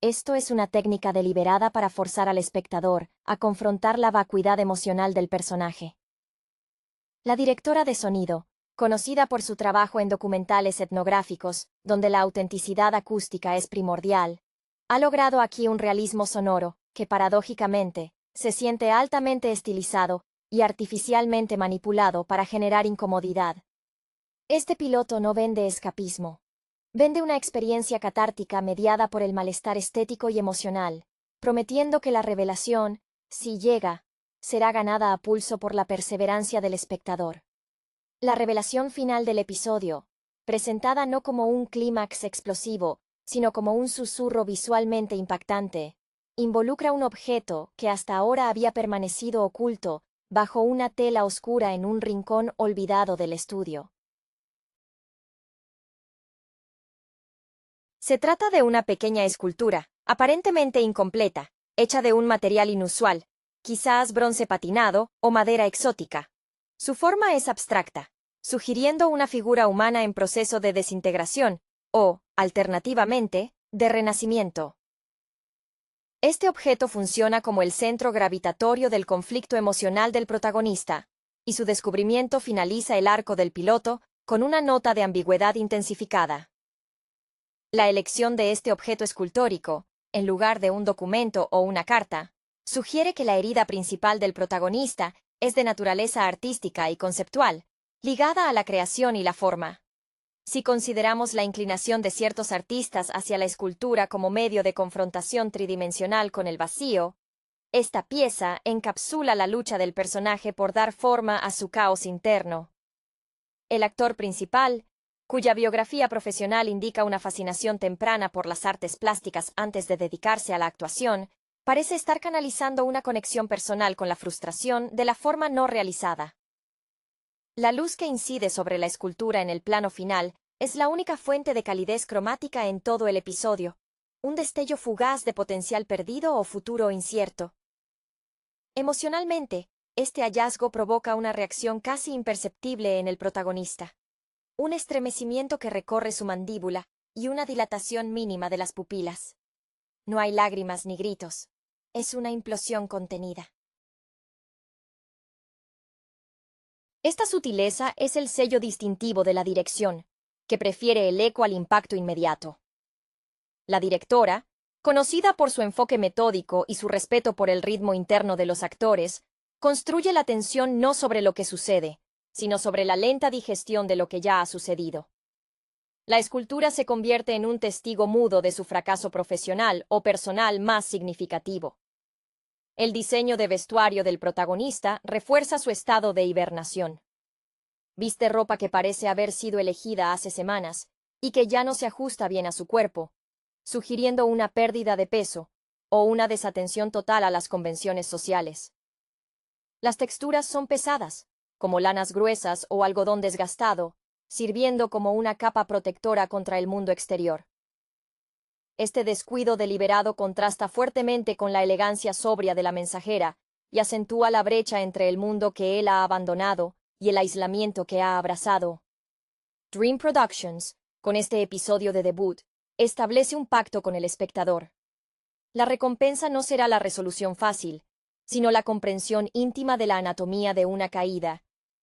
Esto es una técnica deliberada para forzar al espectador a confrontar la vacuidad emocional del personaje. La directora de sonido, conocida por su trabajo en documentales etnográficos, donde la autenticidad acústica es primordial, ha logrado aquí un realismo sonoro que, paradójicamente, se siente altamente estilizado y artificialmente manipulado para generar incomodidad. Este piloto no vende escapismo. Vende una experiencia catártica mediada por el malestar estético y emocional, prometiendo que la revelación, si llega, será ganada a pulso por la perseverancia del espectador. La revelación final del episodio, presentada no como un clímax explosivo, sino como un susurro visualmente impactante, involucra un objeto que hasta ahora había permanecido oculto bajo una tela oscura en un rincón olvidado del estudio. Se trata de una pequeña escultura, aparentemente incompleta, hecha de un material inusual, quizás bronce patinado o madera exótica. Su forma es abstracta, sugiriendo una figura humana en proceso de desintegración o, alternativamente, de renacimiento. Este objeto funciona como el centro gravitatorio del conflicto emocional del protagonista, y su descubrimiento finaliza el arco del piloto con una nota de ambigüedad intensificada. La elección de este objeto escultórico, en lugar de un documento o una carta, sugiere que la herida principal del protagonista es de naturaleza artística y conceptual, ligada a la creación y la forma. Si consideramos la inclinación de ciertos artistas hacia la escultura como medio de confrontación tridimensional con el vacío, esta pieza encapsula la lucha del personaje por dar forma a su caos interno. El actor principal, cuya biografía profesional indica una fascinación temprana por las artes plásticas antes de dedicarse a la actuación, parece estar canalizando una conexión personal con la frustración de la forma no realizada. La luz que incide sobre la escultura en el plano final es la única fuente de calidez cromática en todo el episodio, un destello fugaz de potencial perdido o futuro incierto. Emocionalmente, este hallazgo provoca una reacción casi imperceptible en el protagonista. Un estremecimiento que recorre su mandíbula y una dilatación mínima de las pupilas. No hay lágrimas ni gritos. Es una implosión contenida. Esta sutileza es el sello distintivo de la dirección, que prefiere el eco al impacto inmediato. La directora, conocida por su enfoque metódico y su respeto por el ritmo interno de los actores, construye la tensión no sobre lo que sucede, sino sobre la lenta digestión de lo que ya ha sucedido. La escultura se convierte en un testigo mudo de su fracaso profesional o personal más significativo. El diseño de vestuario del protagonista refuerza su estado de hibernación. Viste ropa que parece haber sido elegida hace semanas y que ya no se ajusta bien a su cuerpo, sugiriendo una pérdida de peso o una desatención total a las convenciones sociales. Las texturas son pesadas, como lanas gruesas o algodón desgastado, sirviendo como una capa protectora contra el mundo exterior. Este descuido deliberado contrasta fuertemente con la elegancia sobria de la mensajera y acentúa la brecha entre el mundo que él ha abandonado y el aislamiento que ha abrazado. Dream Productions, con este episodio de debut, establece un pacto con el espectador. La recompensa no será la resolución fácil, sino la comprensión íntima de la anatomía de una caída,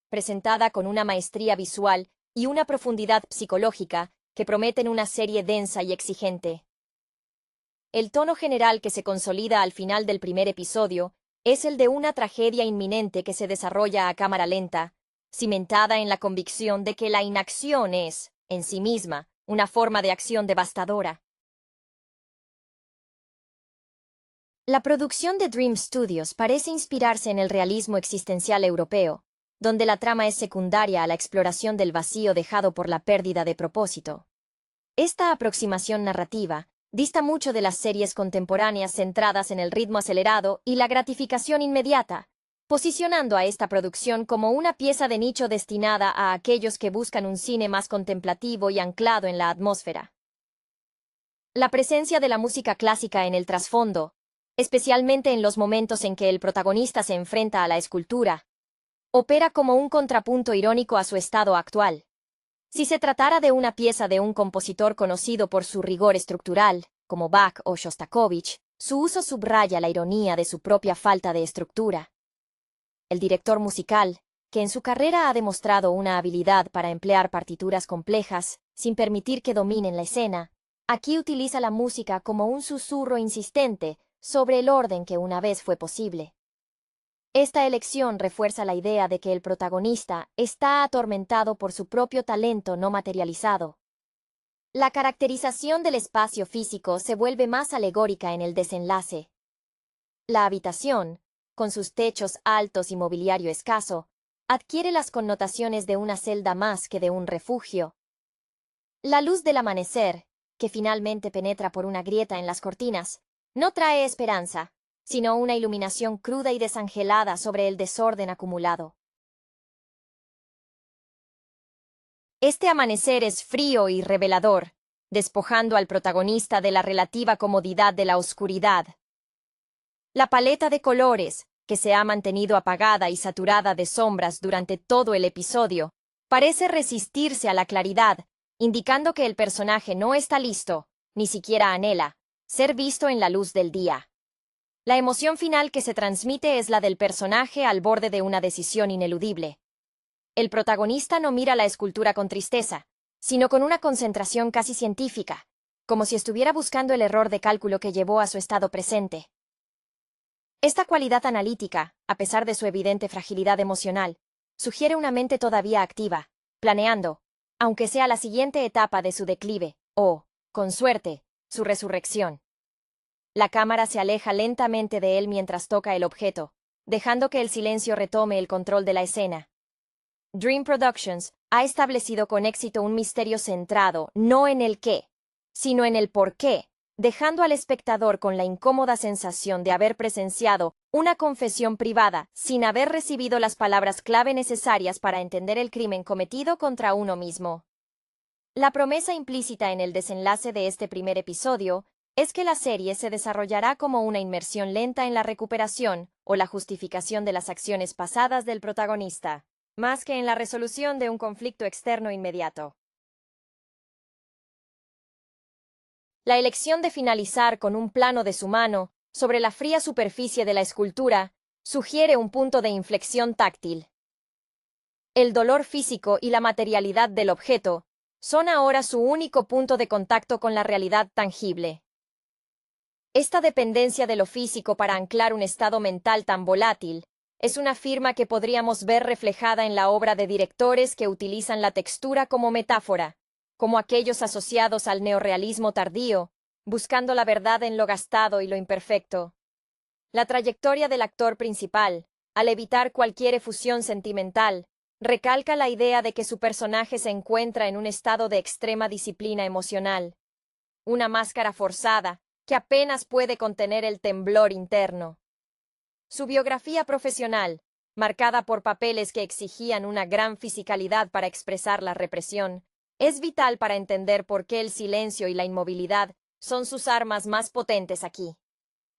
presentada con una maestría visual y una profundidad psicológica que prometen una serie densa y exigente. El tono general que se consolida al final del primer episodio es el de una tragedia inminente que se desarrolla a cámara lenta, cimentada en la convicción de que la inacción es, en sí misma, una forma de acción devastadora. La producción de Dream Studios parece inspirarse en el realismo existencial europeo, donde la trama es secundaria a la exploración del vacío dejado por la pérdida de propósito. Esta aproximación narrativa dista mucho de las series contemporáneas centradas en el ritmo acelerado y la gratificación inmediata, posicionando a esta producción como una pieza de nicho destinada a aquellos que buscan un cine más contemplativo y anclado en la atmósfera. La presencia de la música clásica en el trasfondo, especialmente en los momentos en que el protagonista se enfrenta a la escultura, opera como un contrapunto irónico a su estado actual. Si se tratara de una pieza de un compositor conocido por su rigor estructural, como Bach o Shostakovich, su uso subraya la ironía de su propia falta de estructura. El director musical, que en su carrera ha demostrado una habilidad para emplear partituras complejas, sin permitir que dominen la escena, aquí utiliza la música como un susurro insistente sobre el orden que una vez fue posible. Esta elección refuerza la idea de que el protagonista está atormentado por su propio talento no materializado. La caracterización del espacio físico se vuelve más alegórica en el desenlace. La habitación, con sus techos altos y mobiliario escaso, adquiere las connotaciones de una celda más que de un refugio. La luz del amanecer, que finalmente penetra por una grieta en las cortinas, no trae esperanza, sino una iluminación cruda y desangelada sobre el desorden acumulado. Este amanecer es frío y revelador, despojando al protagonista de la relativa comodidad de la oscuridad. La paleta de colores, que se ha mantenido apagada y saturada de sombras durante todo el episodio, parece resistirse a la claridad, indicando que el personaje no está listo, ni siquiera anhela, ser visto en la luz del día. La emoción final que se transmite es la del personaje al borde de una decisión ineludible. El protagonista no mira la escultura con tristeza, sino con una concentración casi científica, como si estuviera buscando el error de cálculo que llevó a su estado presente. Esta cualidad analítica, a pesar de su evidente fragilidad emocional, sugiere una mente todavía activa, planeando, aunque sea la siguiente etapa de su declive, o, con suerte, su resurrección. La cámara se aleja lentamente de él mientras toca el objeto, dejando que el silencio retome el control de la escena. Dream Productions ha establecido con éxito un misterio centrado no en el qué, sino en el por qué, dejando al espectador con la incómoda sensación de haber presenciado una confesión privada sin haber recibido las palabras clave necesarias para entender el crimen cometido contra uno mismo. La promesa implícita en el desenlace de este primer episodio es que la serie se desarrollará como una inmersión lenta en la recuperación o la justificación de las acciones pasadas del protagonista, más que en la resolución de un conflicto externo inmediato. La elección de finalizar con un plano de su mano sobre la fría superficie de la escultura sugiere un punto de inflexión táctil. El dolor físico y la materialidad del objeto son ahora su único punto de contacto con la realidad tangible. Esta dependencia de lo físico para anclar un estado mental tan volátil es una firma que podríamos ver reflejada en la obra de directores que utilizan la textura como metáfora, como aquellos asociados al neorrealismo tardío, buscando la verdad en lo gastado y lo imperfecto. La trayectoria del actor principal, al evitar cualquier efusión sentimental, recalca la idea de que su personaje se encuentra en un estado de extrema disciplina emocional. Una máscara forzada, que apenas puede contener el temblor interno. Su biografía profesional, marcada por papeles que exigían una gran fisicalidad para expresar la represión, es vital para entender por qué el silencio y la inmovilidad son sus armas más potentes aquí.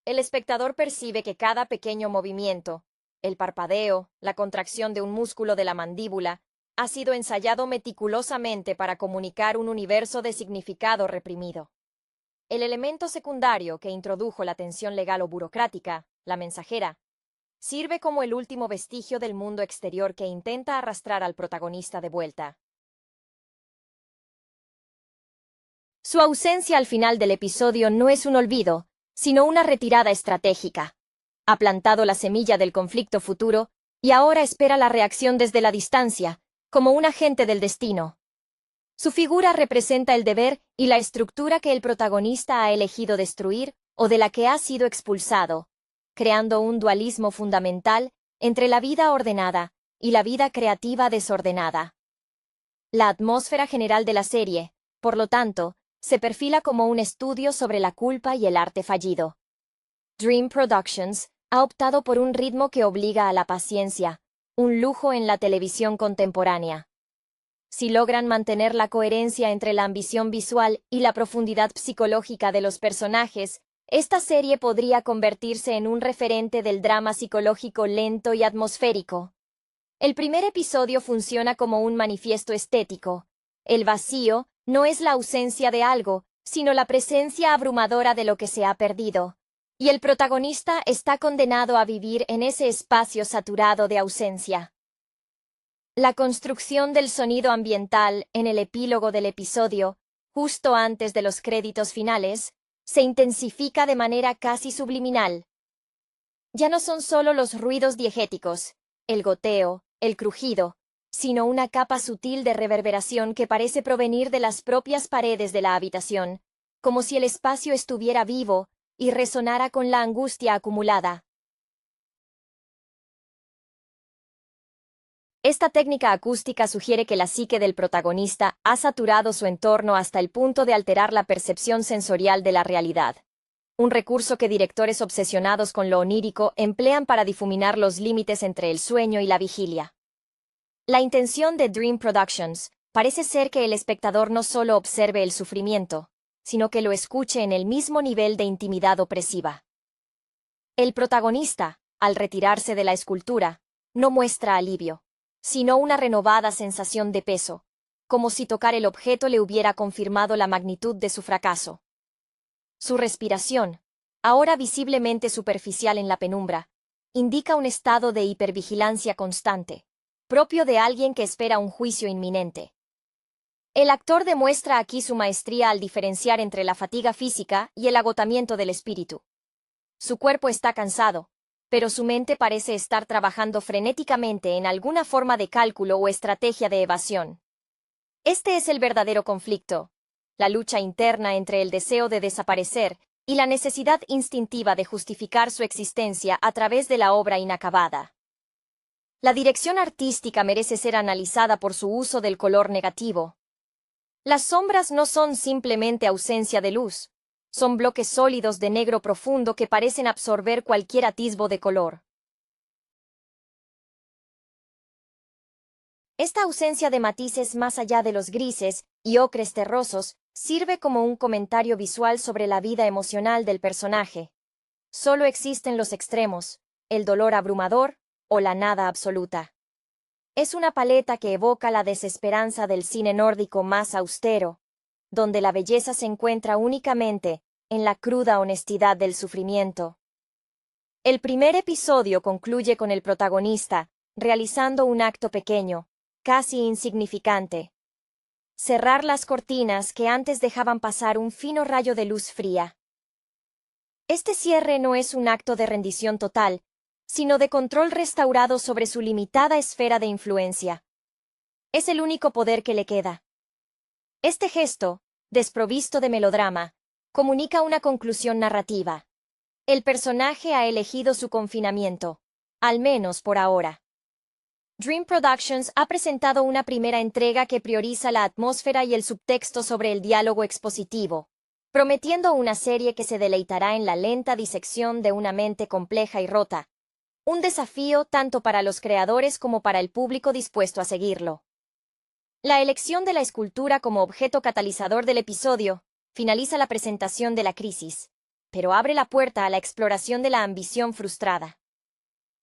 El espectador percibe que cada pequeño movimiento, el parpadeo, la contracción de un músculo de la mandíbula, ha sido ensayado meticulosamente para comunicar un universo de significado reprimido. El elemento secundario que introdujo la tensión legal o burocrática, la mensajera, sirve como el último vestigio del mundo exterior que intenta arrastrar al protagonista de vuelta. Su ausencia al final del episodio no es un olvido, sino una retirada estratégica. Ha plantado la semilla del conflicto futuro y ahora espera la reacción desde la distancia, como un agente del destino. Su figura representa el deber y la estructura que el protagonista ha elegido destruir o de la que ha sido expulsado, creando un dualismo fundamental entre la vida ordenada y la vida creativa desordenada. La atmósfera general de la serie, por lo tanto, se perfila como un estudio sobre la culpa y el arte fallido. Dream Productions ha optado por un ritmo que obliga a la paciencia, un lujo en la televisión contemporánea. Si logran mantener la coherencia entre la ambición visual y la profundidad psicológica de los personajes, esta serie podría convertirse en un referente del drama psicológico lento y atmosférico. El primer episodio funciona como un manifiesto estético. El vacío no es la ausencia de algo, sino la presencia abrumadora de lo que se ha perdido. Y el protagonista está condenado a vivir en ese espacio saturado de ausencia. La construcción del sonido ambiental en el epílogo del episodio, justo antes de los créditos finales, se intensifica de manera casi subliminal. Ya no son solo los ruidos diegéticos, el goteo, el crujido, sino una capa sutil de reverberación que parece provenir de las propias paredes de la habitación, como si el espacio estuviera vivo y resonara con la angustia acumulada. Esta técnica acústica sugiere que la psique del protagonista ha saturado su entorno hasta el punto de alterar la percepción sensorial de la realidad. Un recurso que directores obsesionados con lo onírico emplean para difuminar los límites entre el sueño y la vigilia. La intención de Dream Productions parece ser que el espectador no solo observe el sufrimiento, sino que lo escuche en el mismo nivel de intimidad opresiva. El protagonista, al retirarse de la escultura, no muestra alivio, sino una renovada sensación de peso, como si tocar el objeto le hubiera confirmado la magnitud de su fracaso. Su respiración, ahora visiblemente superficial en la penumbra, indica un estado de hipervigilancia constante, propio de alguien que espera un juicio inminente. El actor demuestra aquí su maestría al diferenciar entre la fatiga física y el agotamiento del espíritu. Su cuerpo está cansado, pero su mente parece estar trabajando frenéticamente en alguna forma de cálculo o estrategia de evasión. Este es el verdadero conflicto, la lucha interna entre el deseo de desaparecer y la necesidad instintiva de justificar su existencia a través de la obra inacabada. La dirección artística merece ser analizada por su uso del color negativo. Las sombras no son simplemente ausencia de luz, son bloques sólidos de negro profundo que parecen absorber cualquier atisbo de color. Esta ausencia de matices más allá de los grises y ocres terrosos sirve como un comentario visual sobre la vida emocional del personaje. Solo existen los extremos, el dolor abrumador o la nada absoluta. Es una paleta que evoca la desesperanza del cine nórdico más austero, donde la belleza se encuentra únicamente en la cruda honestidad del sufrimiento. El primer episodio concluye con el protagonista realizando un acto pequeño, casi insignificante: cerrar las cortinas que antes dejaban pasar un fino rayo de luz fría. Este cierre no es un acto de rendición total, sino de control restaurado sobre su limitada esfera de influencia. Es el único poder que le queda. Este gesto, desprovisto de melodrama, comunica una conclusión narrativa. El personaje ha elegido su confinamiento, al menos por ahora. Dream Productions ha presentado una primera entrega que prioriza la atmósfera y el subtexto sobre el diálogo expositivo, prometiendo una serie que se deleitará en la lenta disección de una mente compleja y rota. Un desafío tanto para los creadores como para el público dispuesto a seguirlo. La elección de la escultura como objeto catalizador del episodio finaliza la presentación de la crisis, pero abre la puerta a la exploración de la ambición frustrada.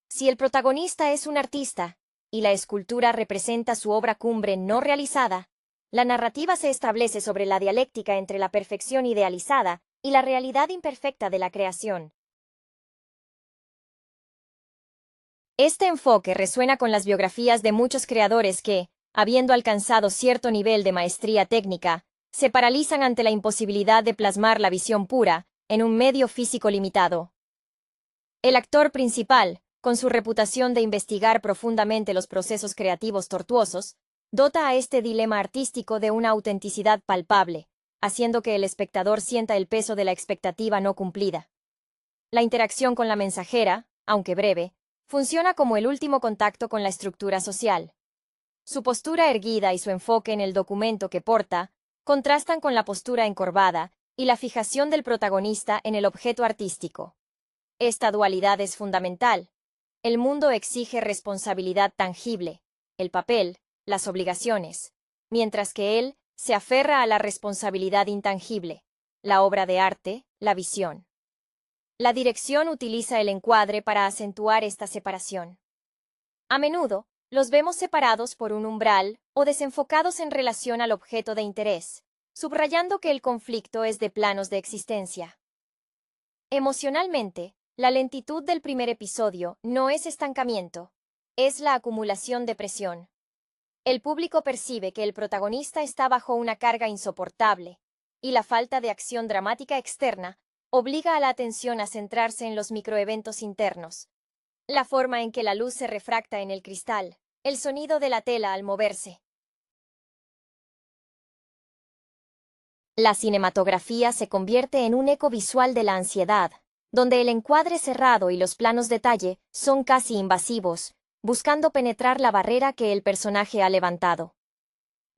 Si el protagonista es un artista, y la escultura representa su obra cumbre no realizada, la narrativa se establece sobre la dialéctica entre la perfección idealizada y la realidad imperfecta de la creación. Este enfoque resuena con las biografías de muchos creadores que, habiendo alcanzado cierto nivel de maestría técnica, se paralizan ante la imposibilidad de plasmar la visión pura en un medio físico limitado. El actor principal, con su reputación de investigar profundamente los procesos creativos tortuosos, dota a este dilema artístico de una autenticidad palpable, haciendo que el espectador sienta el peso de la expectativa no cumplida. La interacción con la mensajera, aunque breve, funciona como el último contacto con la estructura social. Su postura erguida y su enfoque en el documento que porta contrastan con la postura encorvada y la fijación del protagonista en el objeto artístico. Esta dualidad es fundamental. El mundo exige responsabilidad tangible, el papel, las obligaciones, mientras que él se aferra a la responsabilidad intangible, la obra de arte, la visión. La dirección utiliza el encuadre para acentuar esta separación. A menudo, los vemos separados por un umbral o desenfocados en relación al objeto de interés, subrayando que el conflicto es de planos de existencia. Emocionalmente, la lentitud del primer episodio no es estancamiento, es la acumulación de presión. El público percibe que el protagonista está bajo una carga insoportable, y la falta de acción dramática externa obliga a la atención a centrarse en los microeventos internos. La forma en que la luz se refracta en el cristal, el sonido de la tela al moverse. La cinematografía se convierte en un eco visual de la ansiedad, donde el encuadre cerrado y los planos detalle son casi invasivos, buscando penetrar la barrera que el personaje ha levantado.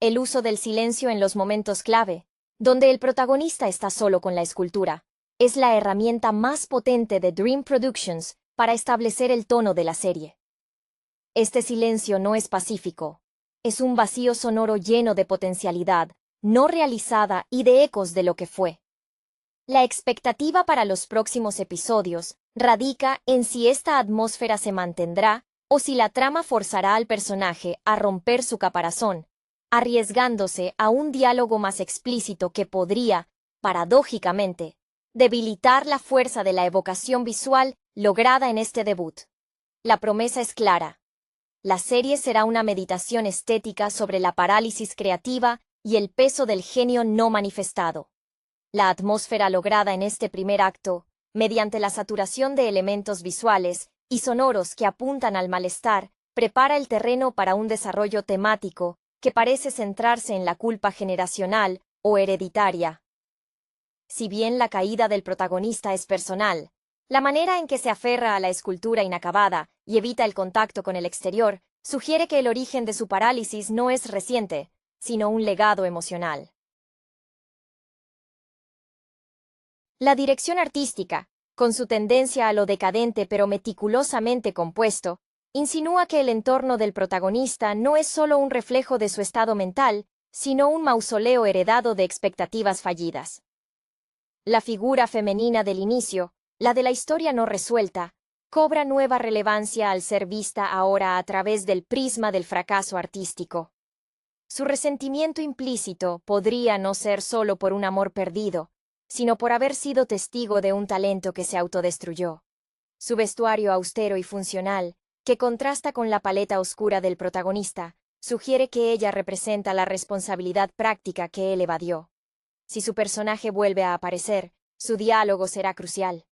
El uso del silencio en los momentos clave, donde el protagonista está solo con la escultura, es la herramienta más potente de Dream Productions para establecer el tono de la serie. Este silencio no es pacífico, es un vacío sonoro lleno de potencialidad, no realizada y de ecos de lo que fue. La expectativa para los próximos episodios radica en si esta atmósfera se mantendrá o si la trama forzará al personaje a romper su caparazón, arriesgándose a un diálogo más explícito que podría, paradójicamente, debilitar la fuerza de la evocación visual lograda en este debut. La promesa es clara. La serie será una meditación estética sobre la parálisis creativa y el peso del genio no manifestado. La atmósfera lograda en este primer acto, mediante la saturación de elementos visuales y sonoros que apuntan al malestar, prepara el terreno para un desarrollo temático que parece centrarse en la culpa generacional o hereditaria. Si bien la caída del protagonista es personal, la manera en que se aferra a la escultura inacabada y evita el contacto con el exterior sugiere que el origen de su parálisis no es reciente, sino un legado emocional. La dirección artística, con su tendencia a lo decadente pero meticulosamente compuesto, insinúa que el entorno del protagonista no es solo un reflejo de su estado mental, sino un mausoleo heredado de expectativas fallidas. La figura femenina del inicio, la de la historia no resuelta, cobra nueva relevancia al ser vista ahora a través del prisma del fracaso artístico. Su resentimiento implícito podría no ser solo por un amor perdido, sino por haber sido testigo de un talento que se autodestruyó. Su vestuario austero y funcional, que contrasta con la paleta oscura del protagonista, sugiere que ella representa la responsabilidad práctica que él evadió. Si su personaje vuelve a aparecer, su diálogo será crucial.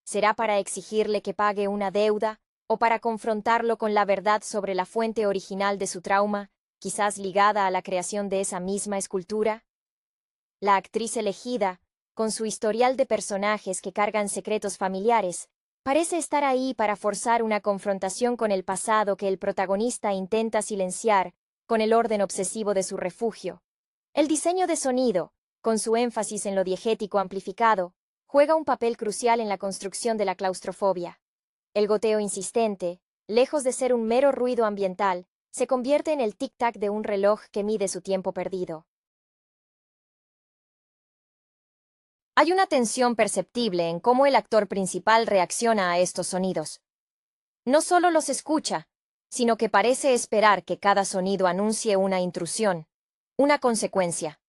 ¿Será para exigirle que pague una deuda o para confrontarlo con la verdad sobre la fuente original de su trauma, quizás ligada a la creación de esa misma escultura? La actriz elegida, con su historial de personajes que cargan secretos familiares, parece estar ahí para forzar una confrontación con el pasado que el protagonista intenta silenciar con el orden obsesivo de su refugio. El diseño de sonido, con su énfasis en lo diegético amplificado, juega un papel crucial en la construcción de la claustrofobia. El goteo insistente, lejos de ser un mero ruido ambiental, se convierte en el tic-tac de un reloj que mide su tiempo perdido. Hay una tensión perceptible en cómo el actor principal reacciona a estos sonidos. No solo los escucha, sino que parece esperar que cada sonido anuncie una intrusión, una consecuencia.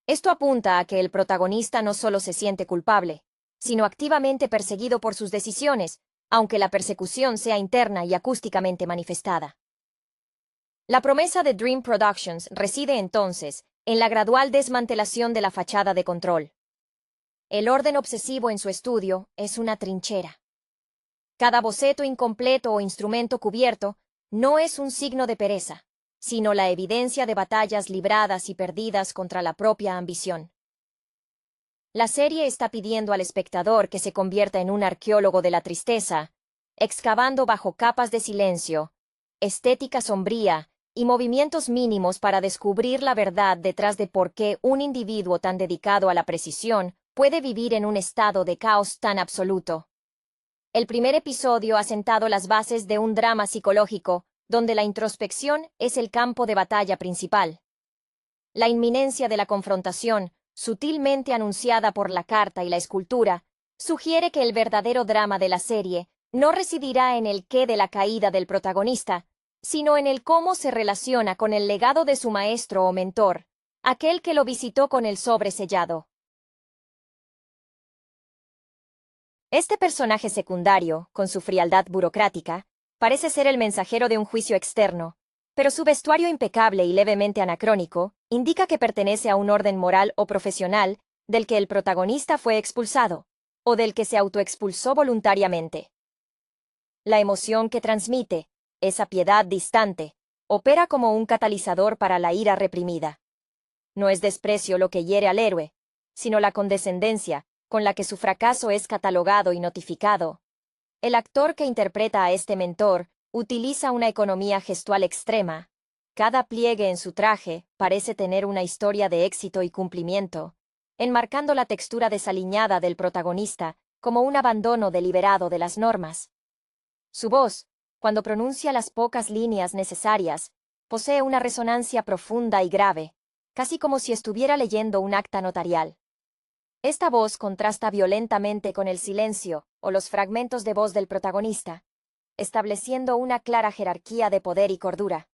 Esto apunta a que el protagonista no solo se siente culpable, sino activamente perseguido por sus decisiones, aunque la persecución sea interna y acústicamente manifestada. La promesa de Dream Productions reside entonces en la gradual desmantelación de la fachada de control. El orden obsesivo en su estudio es una trinchera. Cada boceto incompleto o instrumento cubierto no es un signo de pereza, sino la evidencia de batallas libradas y perdidas contra la propia ambición. La serie está pidiendo al espectador que se convierta en un arqueólogo de la tristeza, excavando bajo capas de silencio, estética sombría y movimientos mínimos para descubrir la verdad detrás de por qué un individuo tan dedicado a la precisión puede vivir en un estado de caos tan absoluto. El primer episodio ha sentado las bases de un drama psicológico donde la introspección es el campo de batalla principal. La inminencia de la confrontación, sutilmente anunciada por la carta y la escultura, sugiere que el verdadero drama de la serie no residirá en el qué de la caída del protagonista, sino en el cómo se relaciona con el legado de su maestro o mentor, aquel que lo visitó con el sobre sellado. Este personaje secundario, con su frialdad burocrática, parece ser el mensajero de un juicio externo, pero su vestuario impecable y levemente anacrónico indica que pertenece a un orden moral o profesional del que el protagonista fue expulsado. o del que se autoexpulsó voluntariamente. La emoción que transmite, esa piedad distante, opera como un catalizador para la ira reprimida. No es desprecio lo que hiere al héroe, sino la condescendencia con la que su fracaso es catalogado y notificado. El actor que interpreta a este mentor utiliza una economía gestual extrema. Cada pliegue en su traje parece tener una historia de éxito y cumplimiento, enmarcando la textura desaliñada del protagonista como un abandono deliberado de las normas. Su voz, cuando pronuncia las pocas líneas necesarias, posee una resonancia profunda y grave, casi como si estuviera leyendo un acta notarial. Esta voz contrasta violentamente con el silencio o los fragmentos de voz del protagonista, estableciendo una clara jerarquía de poder y cordura.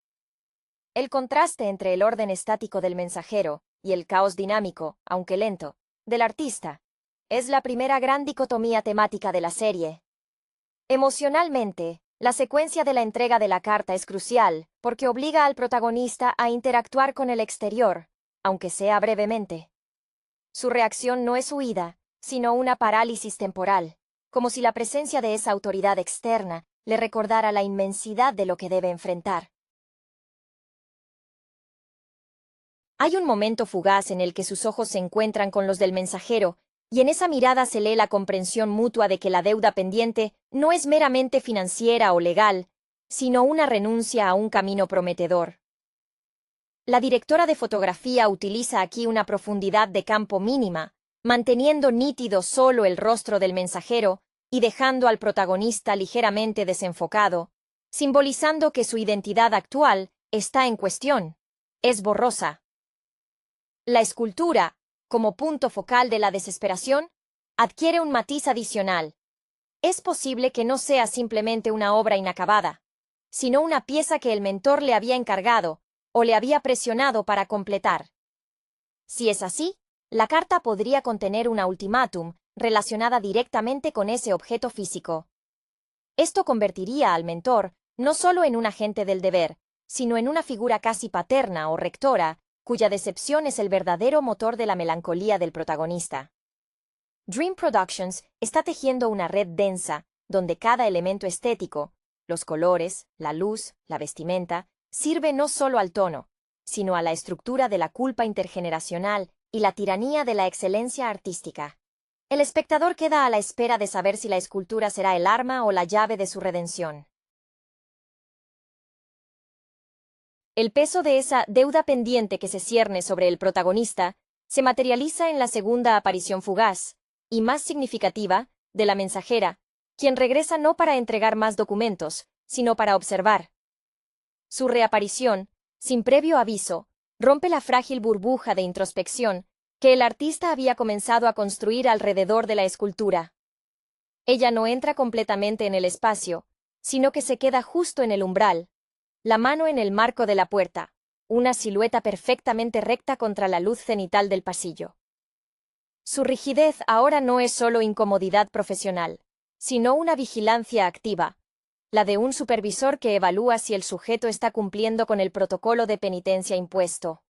El contraste entre el orden estático del mensajero y el caos dinámico, aunque lento, del artista, es la primera gran dicotomía temática de la serie. Emocionalmente, la secuencia de la entrega de la carta es crucial porque obliga al protagonista a interactuar con el exterior, aunque sea brevemente. Su reacción no es huida, sino una parálisis temporal, como si la presencia de esa autoridad externa le recordara la inmensidad de lo que debe enfrentar. Hay un momento fugaz en el que sus ojos se encuentran con los del mensajero, y en esa mirada se lee la comprensión mutua de que la deuda pendiente no es meramente financiera o legal, sino una renuncia a un camino prometedor. La directora de fotografía utiliza aquí una profundidad de campo mínima, manteniendo nítido solo el rostro del mensajero y dejando al protagonista ligeramente desenfocado, simbolizando que su identidad actual está en cuestión. Es borrosa. La escultura, como punto focal de la desesperación, adquiere un matiz adicional. Es posible que no sea simplemente una obra inacabada, sino una pieza que el mentor le había encargado o le había presionado para completar. Si es así, la carta podría contener una ultimátum relacionada directamente con ese objeto físico. Esto convertiría al mentor no solo en un agente del deber, sino en una figura casi paterna o rectora, cuya decepción es el verdadero motor de la melancolía del protagonista. Dream Productions está tejiendo una red densa, donde cada elemento estético, los colores, la luz, la vestimenta, sirve no solo al tono, sino a la estructura de la culpa intergeneracional y la tiranía de la excelencia artística. El espectador queda a la espera de saber si la escultura será el arma o la llave de su redención. El peso de esa deuda pendiente que se cierne sobre el protagonista se materializa en la segunda aparición fugaz, y más significativa, de la mensajera, quien regresa no para entregar más documentos, sino para observar. Su reaparición, sin previo aviso, rompe la frágil burbuja de introspección que el artista había comenzado a construir alrededor de la escultura. Ella no entra completamente en el espacio, sino que se queda justo en el umbral, la mano en el marco de la puerta, una silueta perfectamente recta contra la luz cenital del pasillo. Su rigidez ahora no es solo incomodidad profesional, sino una vigilancia activa, la de un supervisor que evalúa si el sujeto está cumpliendo con el protocolo de penitencia impuesto.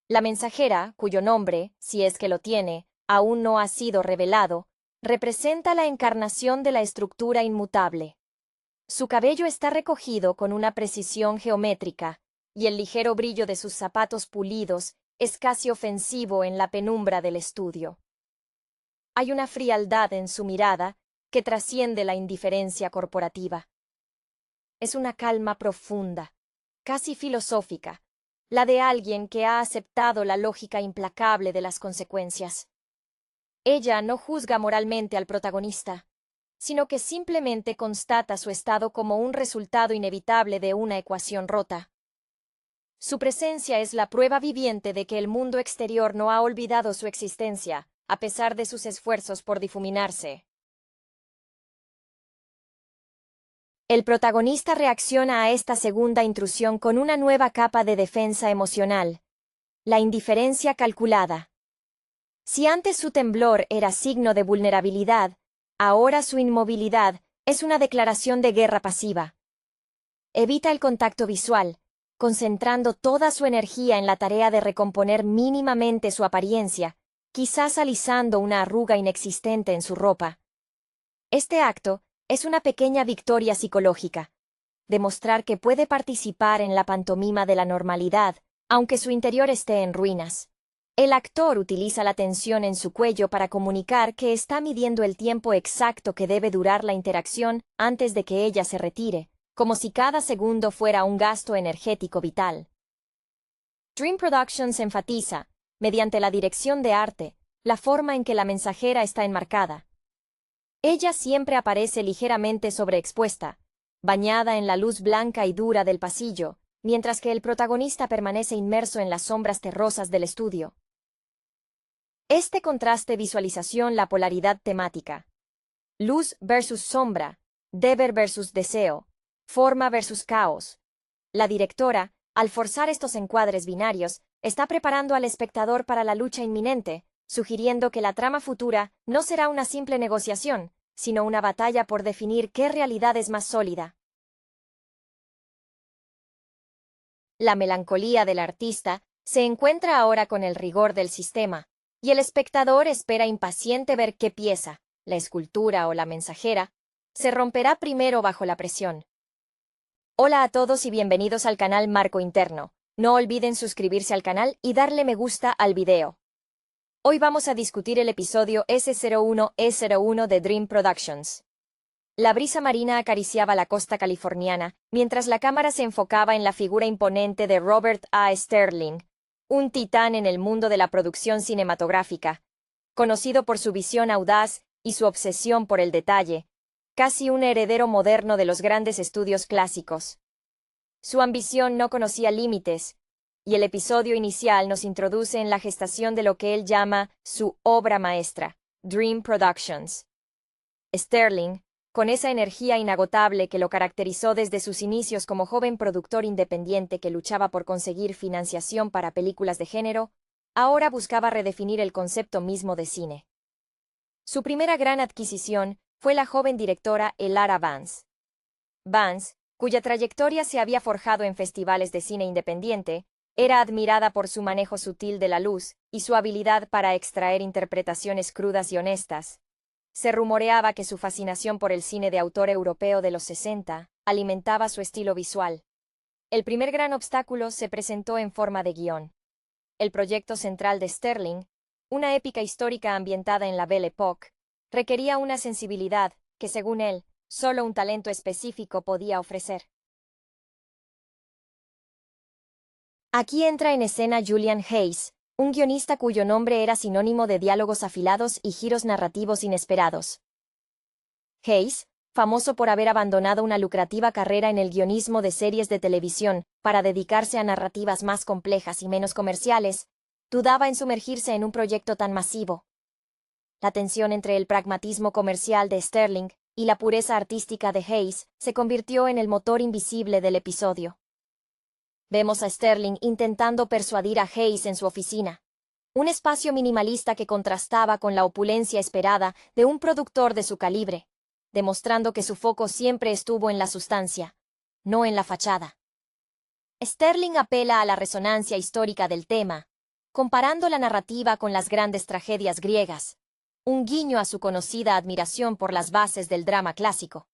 La mensajera, cuyo nombre, si es que lo tiene, aún no ha sido revelado, representa la encarnación de la estructura inmutable. Su cabello está recogido con una precisión geométrica, y el ligero brillo de sus zapatos pulidos es casi ofensivo en la penumbra del estudio. Hay una frialdad en su mirada que trasciende la indiferencia corporativa. Es una calma profunda, casi filosófica, la de alguien que ha aceptado la lógica implacable de las consecuencias. Ella no juzga moralmente al protagonista, sino que simplemente constata su estado como un resultado inevitable de una ecuación rota. Su presencia es la prueba viviente de que el mundo exterior no ha olvidado su existencia, a pesar de sus esfuerzos por difuminarse. El protagonista reacciona a esta segunda intrusión con una nueva capa de defensa emocional, la indiferencia calculada. Si antes su temblor era signo de vulnerabilidad, ahora su inmovilidad es una declaración de guerra pasiva. Evita el contacto visual, concentrando toda su energía en la tarea de recomponer mínimamente su apariencia, quizás alisando una arruga inexistente en su ropa. Este acto es una pequeña victoria psicológica, demostrar que puede participar en la pantomima de la normalidad, aunque su interior esté en ruinas. El actor utiliza la tensión en su cuello para comunicar que está midiendo el tiempo exacto que debe durar la interacción antes de que ella se retire, como si cada segundo fuera un gasto energético vital. Dream Productions enfatiza, mediante la dirección de arte, la forma en que la mensajera está enmarcada. Ella siempre aparece ligeramente sobreexpuesta, bañada en la luz blanca y dura del pasillo, mientras que el protagonista permanece inmerso en las sombras terrosas del estudio. Este contraste visualización la polaridad temática. Luz versus sombra, deber versus deseo, forma versus caos. La directora, al forzar estos encuadres binarios, está preparando al espectador para la lucha inminente, sugiriendo que la trama futura no será una simple negociación, sino una batalla por definir qué realidad es más sólida. La melancolía del artista se encuentra ahora con el rigor del sistema, y el espectador espera impaciente ver qué pieza, la escultura o la mensajera, se romperá primero bajo la presión. Hola a todos y bienvenidos al canal Marco Interno. No olviden suscribirse al canal y darle me gusta al video. Hoy vamos a discutir el episodio S01E01 de Dream Productions. La brisa marina acariciaba la costa californiana, mientras la cámara se enfocaba en la figura imponente de Robert A. Sterling, un titán en el mundo de la producción cinematográfica, conocido por su visión audaz y su obsesión por el detalle, casi un heredero moderno de los grandes estudios clásicos. Su ambición no conocía límites, y el episodio inicial nos introduce en la gestación de lo que él llama su obra maestra, Dream Productions. Sterling, con esa energía inagotable que lo caracterizó desde sus inicios como joven productor independiente que luchaba por conseguir financiación para películas de género, ahora buscaba redefinir el concepto mismo de cine. Su primera gran adquisición fue la joven directora Elara Vance. Vance, cuya trayectoria se había forjado en festivales de cine independiente, era admirada por su manejo sutil de la luz y su habilidad para extraer interpretaciones crudas y honestas. Se rumoreaba que su fascinación por el cine de autor europeo de los 60 alimentaba su estilo visual. El primer gran obstáculo se presentó en forma de guión. El proyecto central de Sterling, una épica histórica ambientada en la Belle Époque, requería una sensibilidad que, según él, solo un talento específico podía ofrecer. Aquí entra en escena Julian Hayes, un guionista cuyo nombre era sinónimo de diálogos afilados y giros narrativos inesperados. Hayes, famoso por haber abandonado una lucrativa carrera en el guionismo de series de televisión para dedicarse a narrativas más complejas y menos comerciales, dudaba en sumergirse en un proyecto tan masivo. La tensión entre el pragmatismo comercial de Sterling y la pureza artística de Hayes se convirtió en el motor invisible del episodio. Vemos a Sterling intentando persuadir a Hayes en su oficina, un espacio minimalista que contrastaba con la opulencia esperada de un productor de su calibre, demostrando que su foco siempre estuvo en la sustancia, no en la fachada. Sterling apela a la resonancia histórica del tema, comparando la narrativa con las grandes tragedias griegas, un guiño a su conocida admiración por las bases del drama clásico.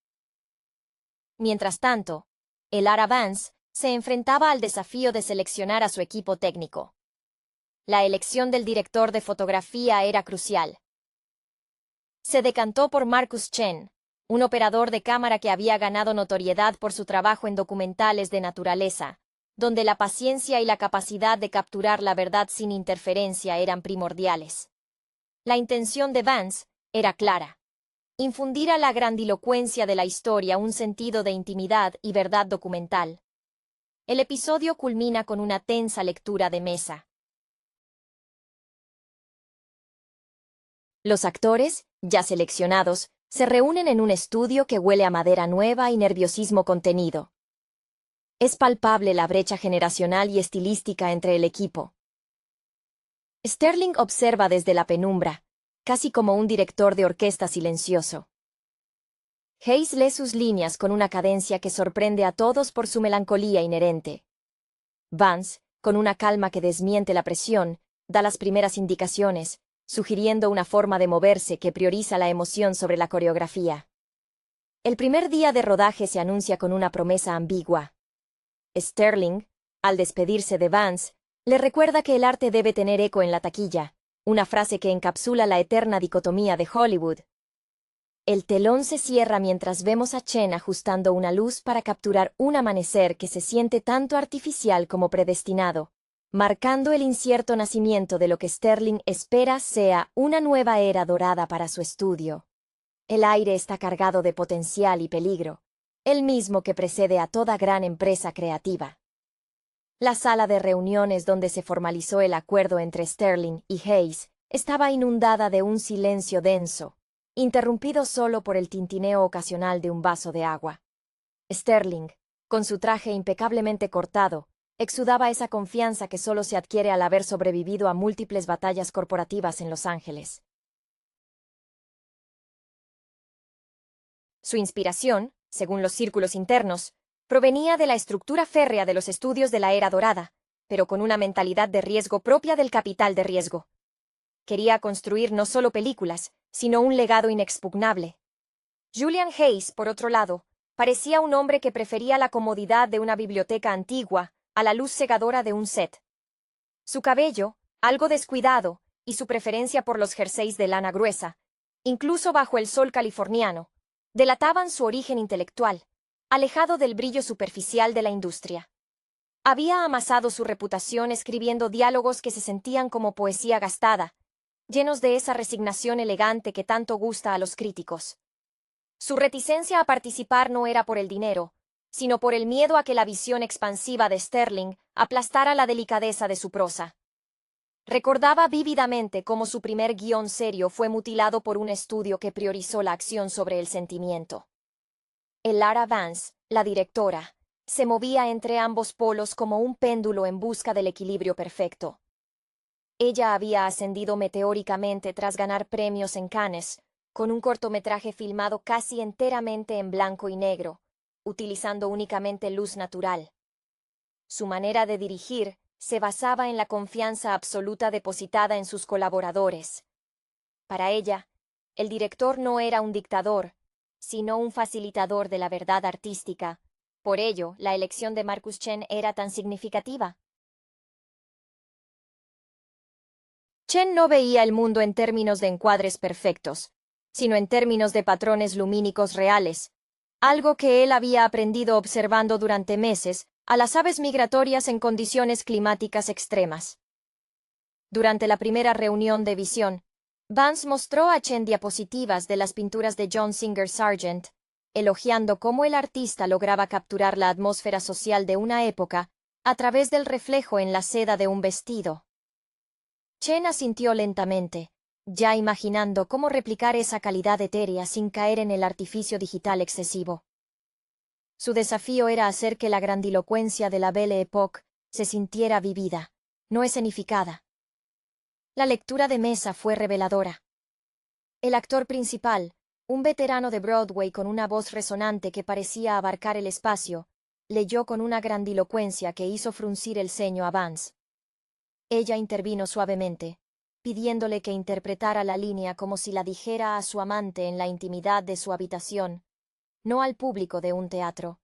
Mientras tanto, Elara Vance se enfrentaba al desafío de seleccionar a su equipo técnico. La elección del director de fotografía era crucial. Se decantó por Marcus Chen, un operador de cámara que había ganado notoriedad por su trabajo en documentales de naturaleza, donde la paciencia y la capacidad de capturar la verdad sin interferencia eran primordiales. La intención de Vance era clara: infundir a la grandilocuencia de la historia un sentido de intimidad y verdad documental. El episodio culmina con una tensa lectura de mesa. Los actores, ya seleccionados, se reúnen en un estudio que huele a madera nueva y nerviosismo contenido. Es palpable la brecha generacional y estilística entre el equipo. Sterling observa desde la penumbra, casi como un director de orquesta silencioso. Hayes lee sus líneas con una cadencia que sorprende a todos por su melancolía inherente. Vance, con una calma que desmiente la presión, da las primeras indicaciones, sugiriendo una forma de moverse que prioriza la emoción sobre la coreografía. El primer día de rodaje se anuncia con una promesa ambigua. Sterling, al despedirse de Vance, le recuerda que el arte debe tener eco en la taquilla, una frase que encapsula la eterna dicotomía de Hollywood. El telón se cierra mientras vemos a Chen ajustando una luz para capturar un amanecer que se siente tanto artificial como predestinado, marcando el incierto nacimiento de lo que Sterling espera sea una nueva era dorada para su estudio. El aire está cargado de potencial y peligro, el mismo que precede a toda gran empresa creativa. La sala de reuniones donde se formalizó el acuerdo entre Sterling y Hayes estaba inundada de un silencio denso, interrumpido solo por el tintineo ocasional de un vaso de agua. Sterling, con su traje impecablemente cortado, exudaba esa confianza que solo se adquiere al haber sobrevivido a múltiples batallas corporativas en Los Ángeles. Su inspiración, según los círculos internos, provenía de la estructura férrea de los estudios de la Era Dorada, pero con una mentalidad de riesgo propia del capital de riesgo. Quería construir no solo películas, sino un legado inexpugnable. Julian Hayes, por otro lado, parecía un hombre que prefería la comodidad de una biblioteca antigua a la luz cegadora de un set. Su cabello, algo descuidado, y su preferencia por los jerseys de lana gruesa, incluso bajo el sol californiano, delataban su origen intelectual, alejado del brillo superficial de la industria. Había amasado su reputación escribiendo diálogos que se sentían como poesía gastada, llenos de esa resignación elegante que tanto gusta a los críticos. Su reticencia a participar no era por el dinero, sino por el miedo a que la visión expansiva de Sterling aplastara la delicadeza de su prosa. Recordaba vívidamente cómo su primer guión serio fue mutilado por un estudio que priorizó la acción sobre el sentimiento. Lara Vance, la directora, se movía entre ambos polos como un péndulo en busca del equilibrio perfecto. Ella había ascendido meteóricamente tras ganar premios en Cannes, con un cortometraje filmado casi enteramente en blanco y negro, utilizando únicamente luz natural. Su manera de dirigir se basaba en la confianza absoluta depositada en sus colaboradores. Para ella, el director no era un dictador, sino un facilitador de la verdad artística. Por ello, la elección de Marcus Chen era tan significativa. Chen no veía el mundo en términos de encuadres perfectos, sino en términos de patrones lumínicos reales, algo que él había aprendido observando durante meses a las aves migratorias en condiciones climáticas extremas. Durante la primera reunión de visión, Vance mostró a Chen diapositivas de las pinturas de John Singer Sargent, elogiando cómo el artista lograba capturar la atmósfera social de una época a través del reflejo en la seda de un vestido. Chen asintió lentamente, ya imaginando cómo replicar esa calidad etérea sin caer en el artificio digital excesivo. Su desafío era hacer que la grandilocuencia de la Belle Époque se sintiera vivida, no escenificada. La lectura de mesa fue reveladora. El actor principal, un veterano de Broadway con una voz resonante que parecía abarcar el espacio, leyó con una grandilocuencia que hizo fruncir el ceño a Vance. Ella intervino suavemente, pidiéndole que interpretara la línea como si la dijera a su amante en la intimidad de su habitación, no al público de un teatro.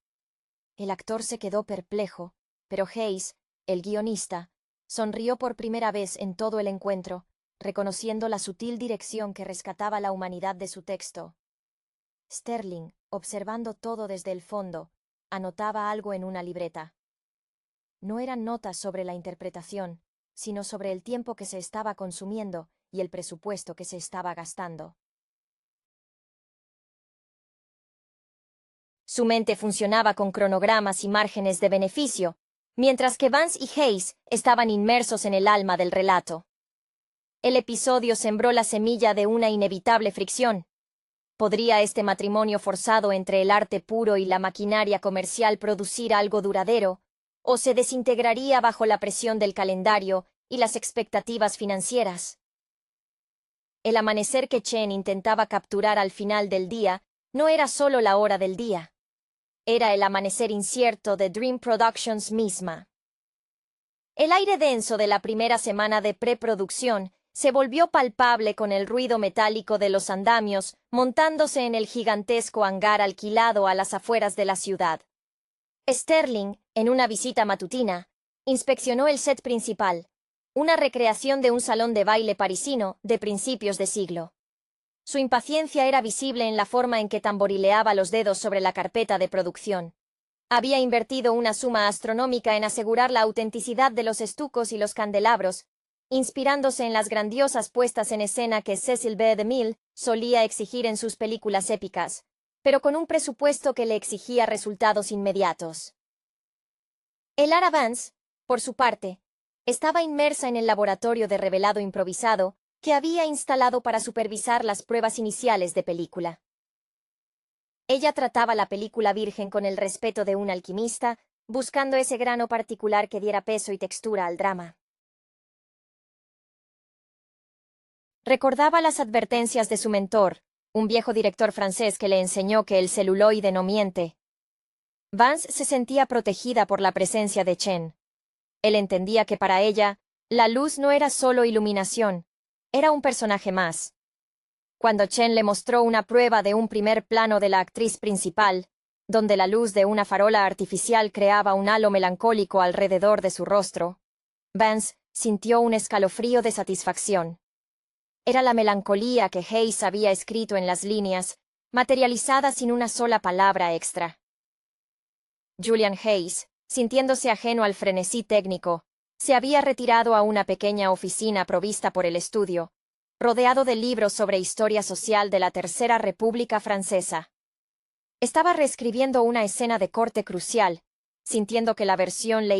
El actor se quedó perplejo, pero Hayes, el guionista, sonrió por primera vez en todo el encuentro, reconociendo la sutil dirección que rescataba la humanidad de su texto. Sterling, observando todo desde el fondo, anotaba algo en una libreta. No eran notas sobre la interpretación, sino sobre el tiempo que se estaba consumiendo y el presupuesto que se estaba gastando. Su mente funcionaba con cronogramas y márgenes de beneficio, mientras que Vance y Hayes estaban inmersos en el alma del relato. El episodio sembró la semilla de una inevitable fricción. ¿Podría este matrimonio forzado entre el arte puro y la maquinaria comercial producir algo duradero, o se desintegraría bajo la presión del calendario y las expectativas financieras? El amanecer que Chen intentaba capturar al final del día no era solo la hora del día. Era el amanecer incierto de Dream Productions misma. El aire denso de la primera semana de preproducción se volvió palpable con el ruido metálico de los andamios, montándose en el gigantesco hangar alquilado a las afueras de la ciudad. Sterling, en una visita matutina, inspeccionó el set principal, una recreación de un salón de baile parisino de principios de siglo. Su impaciencia era visible en la forma en que tamborileaba los dedos sobre la carpeta de producción. Había invertido una suma astronómica en asegurar la autenticidad de los estucos y los candelabros, inspirándose en las grandiosas puestas en escena que Cecil B. DeMille solía exigir en sus películas épicas, pero con un presupuesto que le exigía resultados inmediatos. Lara Vance, por su parte, estaba inmersa en el laboratorio de revelado improvisado que había instalado para supervisar las pruebas iniciales de película. Ella trataba la película virgen con el respeto de un alquimista, buscando ese grano particular que diera peso y textura al drama. Recordaba las advertencias de su mentor, un viejo director francés que le enseñó que el celuloide no miente. Vance se sentía protegida por la presencia de Chen. Él entendía que para ella, la luz no era solo iluminación, era un personaje más. Cuando Chen le mostró una prueba de un primer plano de la actriz principal, donde la luz de una farola artificial creaba un halo melancólico alrededor de su rostro, Vance sintió un escalofrío de satisfacción. Era la melancolía que Hayes había escrito en las líneas, materializada sin una sola palabra extra. Julian Hayes, sintiéndose ajeno al frenesí técnico, se había retirado a una pequeña oficina provista por el estudio, rodeado de libros sobre historia social de la Tercera República Francesa. Estaba reescribiendo una escena de corte crucial, sintiendo que la versión leída